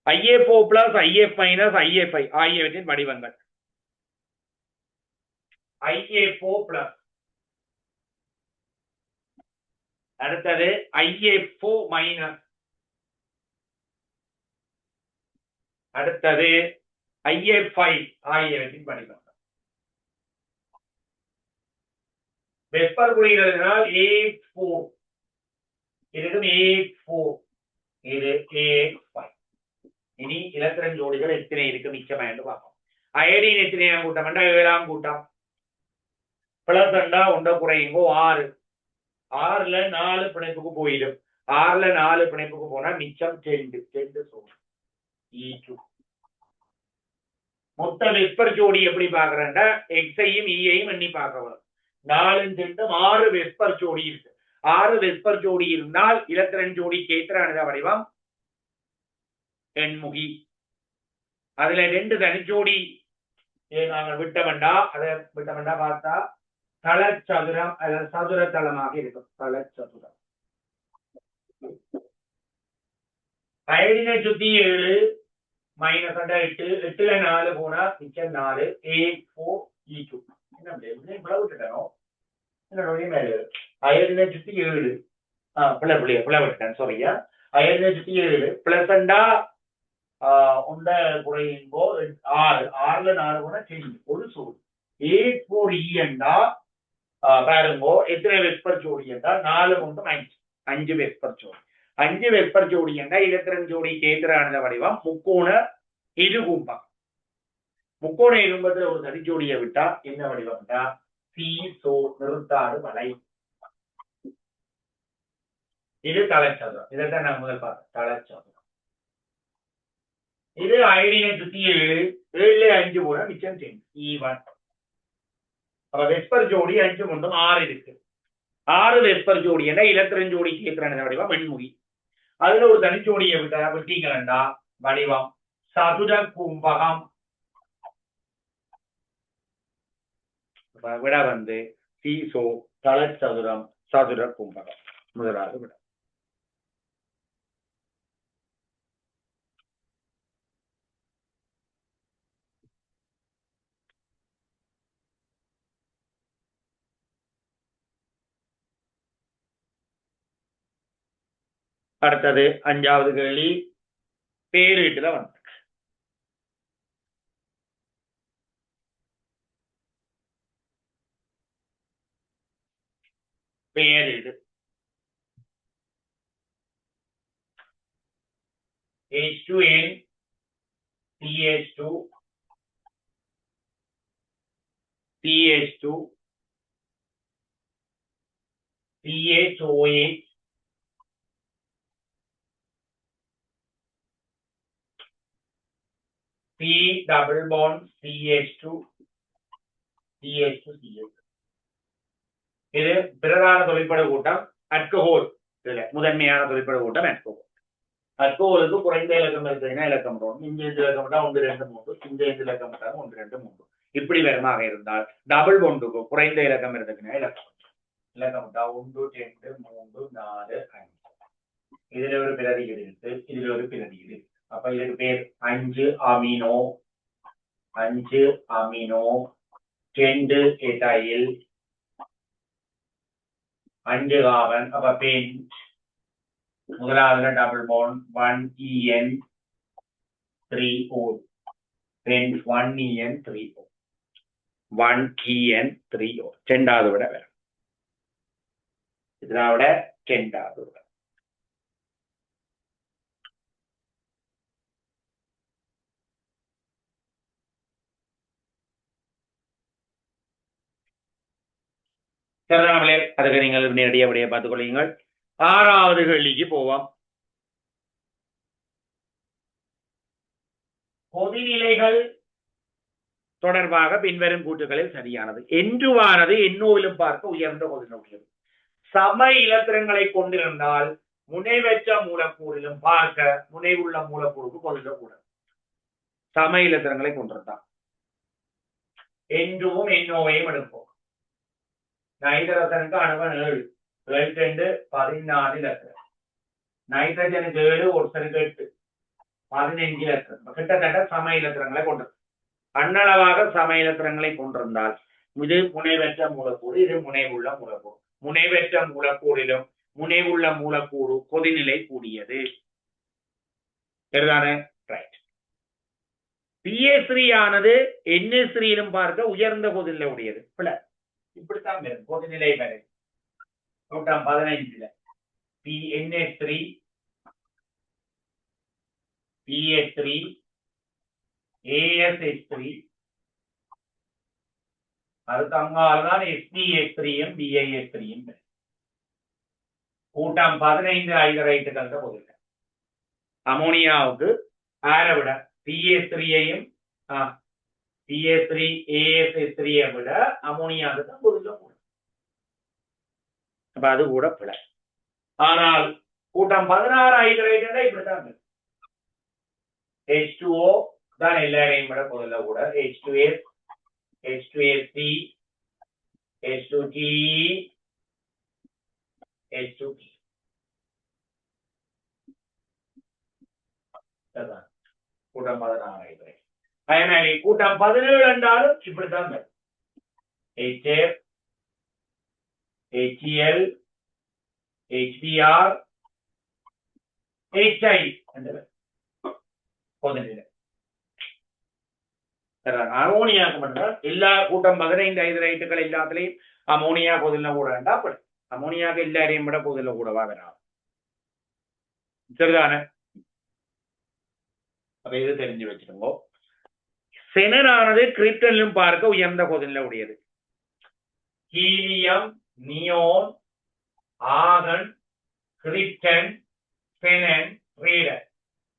Speaker 1: IFO plus IF minus IFI ஆகியவற்றின் வடிவங்கள். IFO பிளஸ், அடுத்தது IFO மைனஸ், அடுத்தது IFI ஆகியவற்றின் வடிவங்கள். வெப்பர் குறியினால் A4, இதுக்கும் A4, இது A5. இனி இலத்திரன் ஜோடிகள் எத்தனை இருக்கு மிச்சமா என்று பார்ப்போம். அயடின் எத்தனையாம் கூட்டம் என்றா 7ஆம் கூட்டம். பிளஸ் என்றா ஒன்றை குறையுங்கோ 6. 6ல 4 பிணைப்புக்கு போயிடும். 6ல 4 பிணைப்புக்கு போனா மிச்சம் 2 சொல்லும். E2. மொத்த வெப்பர் ஜோடி எப்படி பாக்குறேன்டா எக்ஸையும் ஈயையும் எண்ணி பார்க்க 4 2 6 வெப்பர் ஜோடி இருக்கு. 6 வெப்பர் ஜோடி இருந்தால் இலத்திரன் ஜோடி கேத்திரான வடிவம் எண்முகி. அதுல 2 தனிச்சோடி நாங்கள் விட்டவண்டா, அதை விட்டவண்டா பார்த்தா தளச்சதுரம் அல்லது சதுர தளமாக இருக்கும். தளச்சதுரம். அயடினை சுத்தி 7 மைனஸ் 8, 8ல 4 போனா மிச்சம் 4. A4 E2. அயடினை சுத்தி 7, பிள்ளை விட்டேன் சாரியா. அயடினை சுத்தி 7 பிளஸ் குறையும்போ 6. 6ல 4 போனா ஒரு சோடி. A4 E என்றா பாருங்கோ எத்தனை வெப்பர் ஜோடி என்றால் 4 5. 5 வெப்பர் ஜோடி. 5 வெப்பர் ஜோடி என்றா இலத்திரன் ஜோடி கேத்திரான வடிவம் முக்கோண இருகும்பம். முக்கோண இரும்பத்துல ஒரு தனிஜோடியை விட்டா என்ன வடிவம்டா சீசோ நிறுத்தாடு வலை. இது தளச்சதுரம். இதைத்தான் நான் முதல் பார்த்தேன், தளச்சதுரம். இது அயடினை சுத்தி 7, 7ல 5 போனா மிச்சம் 10. E1. அப்ப வெப்பர் ஜோடி 5 கொண்டும் 6 இருக்கு. 6 வெப்பர் ஜோடி என்ற இலத்திரன் ஜோடி கேத்திரான வடிவம் வெண்முகி. அதுல ஒரு தனிச்சோடியை விட்டீங்களா வடிவம் சதுர கும்பகம். விட சீசோ தளச்சதுரம் சதுர கும்பகம் முதலாவது விட. அடுத்தது 5வது கேள்வி பேரீட்டுல பேரீடு H2N CH2 CH2 CHOH C double bond CH2 CH2 CH2. இது பிரதான தொழிற்படு கூட்டம் அல்கஹோல். இதுல முதன்மையான தொழிற்படு கூட்டம் அல்கஹோல். அல்கஹோலுக்கு குறைந்த இலக்கம் இருக்குன்னா இலக்கம் 1, இங்க இலக்கம் 1 2 3, இங்க இலக்கம் 1 2 3. இப்படி வருமாக இருந்தால் டபுள் பாண்டுக்கு குறைந்த இலக்கம் இருக்குன்னா இலக்கம் 1 2 3 4 5. இதுல ஒரு பிரதியீடு இருக்கு, இதுல ஒரு பிரதியீடு இருக்கு. அப்ப இதுக்கு பேர் 5 அமினோ 2 எடைல் 5 கார்பன். அப்ப பென்ட் முதலாவது double bond 1En 3O. Pent 1En 3O 1En 3O. 2வது விட வேற, இதோட 2வது விட. சரிதானே? அதுக்கு நீங்கள் நேரடியாக பார்த்துக் கொள்ளுங்கள். 6வது கேள்விக்கு போவோம். கொதிநிலைகள் தொடர்பாக பின்வரும் கூற்றுகளில் சரியானது. N2ஆனது NOவிலும் பார்க்க உயர்ந்த கொதிநிலை. சம இலத்திரங்களை கொண்டிருந்தால் முனைவற்ற மூலக்கூறிலும் பார்க்க முனைவுள்ள மூலக்கூறுக்கு கொதிநிலை கூட. சம இலத்திரங்களை கொண்டிருந்தான் N2வும் NOவையும் எடுப்போம். நைட்ரஜனுக்கு அணுவன் 7, 14 இலத்திரம். நைட்ரஜனுக்கு 7, ஒருத்தருக்கு 8, 15 இலத்திரம் கிட்டத்தட்ட சம இலத்திரங்களை கொண்டு அன்னளவாக சம இலத்திரங்களை கொண்டிருந்தால் இது முனைவற்ற மூலக்கூறு, இது முனைவுள்ள மூலக்கூறு. முனைவற்ற மூலக்கூறிலும் முனைவுள்ள மூலக்கூறு கொதிநிலை கூடியது. சரிதானே? ரைட். PA3 ஆனது NH3 பார்க்க உயர்ந்த கொதிநிலை உடையது. இப்படித்தான் வரும் கொதிநிலை வரை. 15 NH3 PA3 ASH3 அதுக்கு அங்கால்தான் SPH3யும் BIH3யும் கூட்டம் 15 ஐதரைட்டுகள் கொதிநிலை. அமோனியாவுக்கு ஆரை விட PA3யையும் PA3 ASH3யை விட அமோனியாவுக்கு தான் கொதிநிலை கூட. அப்ப அது கூட பிழை. ஆனால் கூட்டம் 16 ஹைட்ரேட் இப்படித்தான் H2O தான் எல்லாரையும் விட கொதிநிலை கூட. H2S H2SC H2G H2P கூட்டம் 16 ஹைட்ரேட். அதனால கூட்டம் 17 என்றாலும் இப்படித்தான் HF HCl HBr HI கொதிநிலை. அமோனியாவுக்கு மட்டும்தான் எல்லா கூட்டம் 15 ஹைட்ரேட்டுகள் எல்லாத்துலயும் அமோனியா கொதிநிலை கூட வேண்டாம். அப்படி அமோனியாவுக்கு எல்லாரையும் விட கொதிநிலை கூடவா வேணாம். சரிதானே? அப்ப இது தெரிஞ்சு வச்சிருங்க. செனரானது கிரிப்டனிலும் பார்க்க உயர்ந்த கொதிநிலை உடையது. Helium, neon, argon, krypton, xenon, radon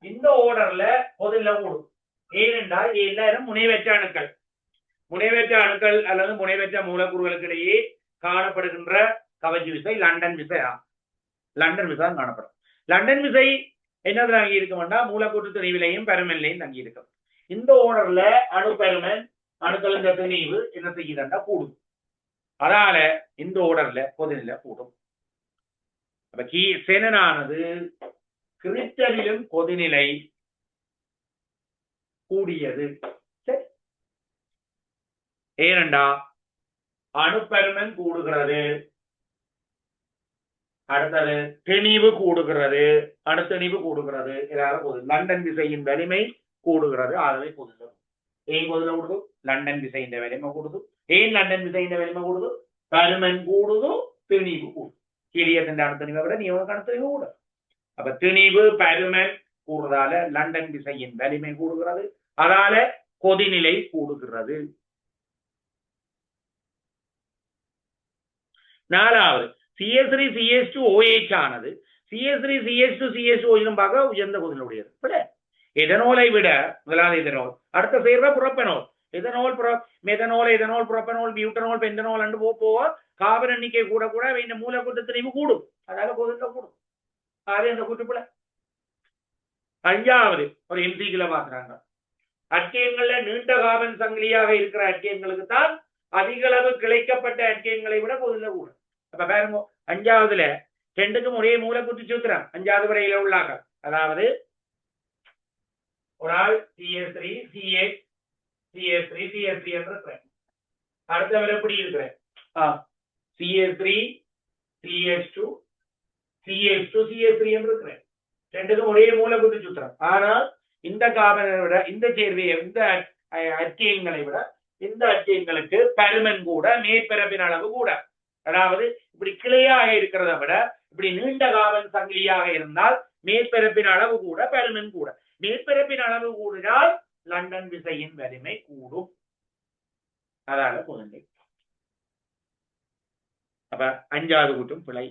Speaker 1: இந்த ஓர்டர்ல கொதிநிலை கூடும். ஏனென்றால் இது எல்லாரும் முனைவற்ற அணுக்கள். முனைவற்ற அணுக்கள் அல்லது முனைவற்ற மூலக்கூறுகளுக்கு இடையே காணப்படுகின்ற கவர்ச்சி விசை லண்டன் விசை. லண்டன் விசை காணப்படும். லண்டன் விசை என்னது தங்கி இருக்கும்னா மூலக்கூற்று திணிவிலையும் பெருமன்லையும் தங்கி இருக்கும். இந்த ஓர்டர்ல அணு பெருமன் அணுக்கள் இந்த திணிவு என்ன செய்யுதுன்னா கூடும். அதனால இந்த ஓர்டர்ல கொதிநிலை கூடும். அப்ப செனனானது கிரிப்டனிலும் கொதிநிலை கூடியது. ஏனண்டா அணுப்பெருமன் கூடுகிறது, அடுத்தது திணிவு கூடுகிறது, அணுத்திணிவு கூடுகிறது. லண்டன் விசையின் வலிமை கூடுகிறது. ஆகவே கொதிநிலை ஏன் கொதிநிலை கூடுது? லண்டன் விசையின் வலிமை கூடுது. ஏன் லண்டன் விசையின் வலிமை கூடுது? பெருமன் கூடுது, திணிவு கூடுது. ஹீலியத்தின் அணுத்திணிவை விட நியோனுக்கு அணுத்திணிவு கூட. அப்ப திணிவு பெருமன் கூடுறதால லண்டன் விசையின் வலிமை கூடுகிறது. அதால கொதிநிலை கூடுகிறது. நாலாவது CH3 CH2OH ஆனது CH3 CH2 CH2OH பார்க்க உயர்ந்த கொதிநிலை உடையது. எதனோலை விட முதலாவது எதனோல், அடுத்த சேர்ற புரோப்பனோல். எதனோல் மெதனோல் எதனோல் புரோப்பனோல் பியூட்டனோல் பெண்டனோல் அண்டு போக கார்பன் எண்ணிக்கை கூட கூட இந்த மூலக்கூட்டு திணிவு கூடும். அதால கொதிநிலை கூடும். அதே அந்த கூட்டுப்புல. அஞ்சாவது ஒரு MCQல பாக்குறாங்க. அட்கைன்கள்ல நீண்ட கார்பன் சங்கிலியாக இருக்கிற அட்கைன்களுக்கு தான் அதிக அளவு கிளைக்கப்பட்ட அட்கைன்களை விட கொதிநிலை கூடும். அப்ப பாருங்க, அஞ்சாவதுல ரெண்டுக்கும் ஒரே மூலக்கூற்று சூத்திரம். அஞ்சாவது வரையில உள்ளாங்க. அதாவது ஒரு ஆள் CH3 CH CH3 CH3 என்று இருக்கிறேன். அடுத்தவர் எப்படி இருக்கிறேன்? CH3 CH2 CH2 CH3 என்று இருக்கிறேன். ரெண்டுக்கும் ஒரே மூலக்கூற்று சூத்திரம். ஆனால் இந்த கார்பனை விட இந்த சேர்வையை இந்த அட்கைன்களை விட இந்த அட்கைன்களுக்கு பெருமன் கூட மேற்பரப்பின் அளவு கூட. அதாவது இப்படி கிளையாக இருக்கிறத விட இப்படி நீண்ட கார்பன் சங்கிலியாக இருந்தால் மேற்பரப்பின் அளவு கூட பெருமன் கூட. மேற்பரப்பின் அளவு கூடினால் லண்டன் விசையின் வலிமை கூடும். அதால கொதிநிலை. அப்ப அஞ்சாவது கூட்டும் பிழை.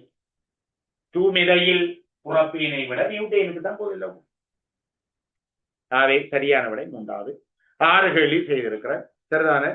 Speaker 1: தூமிதையில் புறப்பீனை விட நியூட்டனுக்கு தான் கொதிநிலை. ஆவே சரியான விடை மூன்றாவது. 6 கேள்வி செய்திருக்கிற சரிதானே?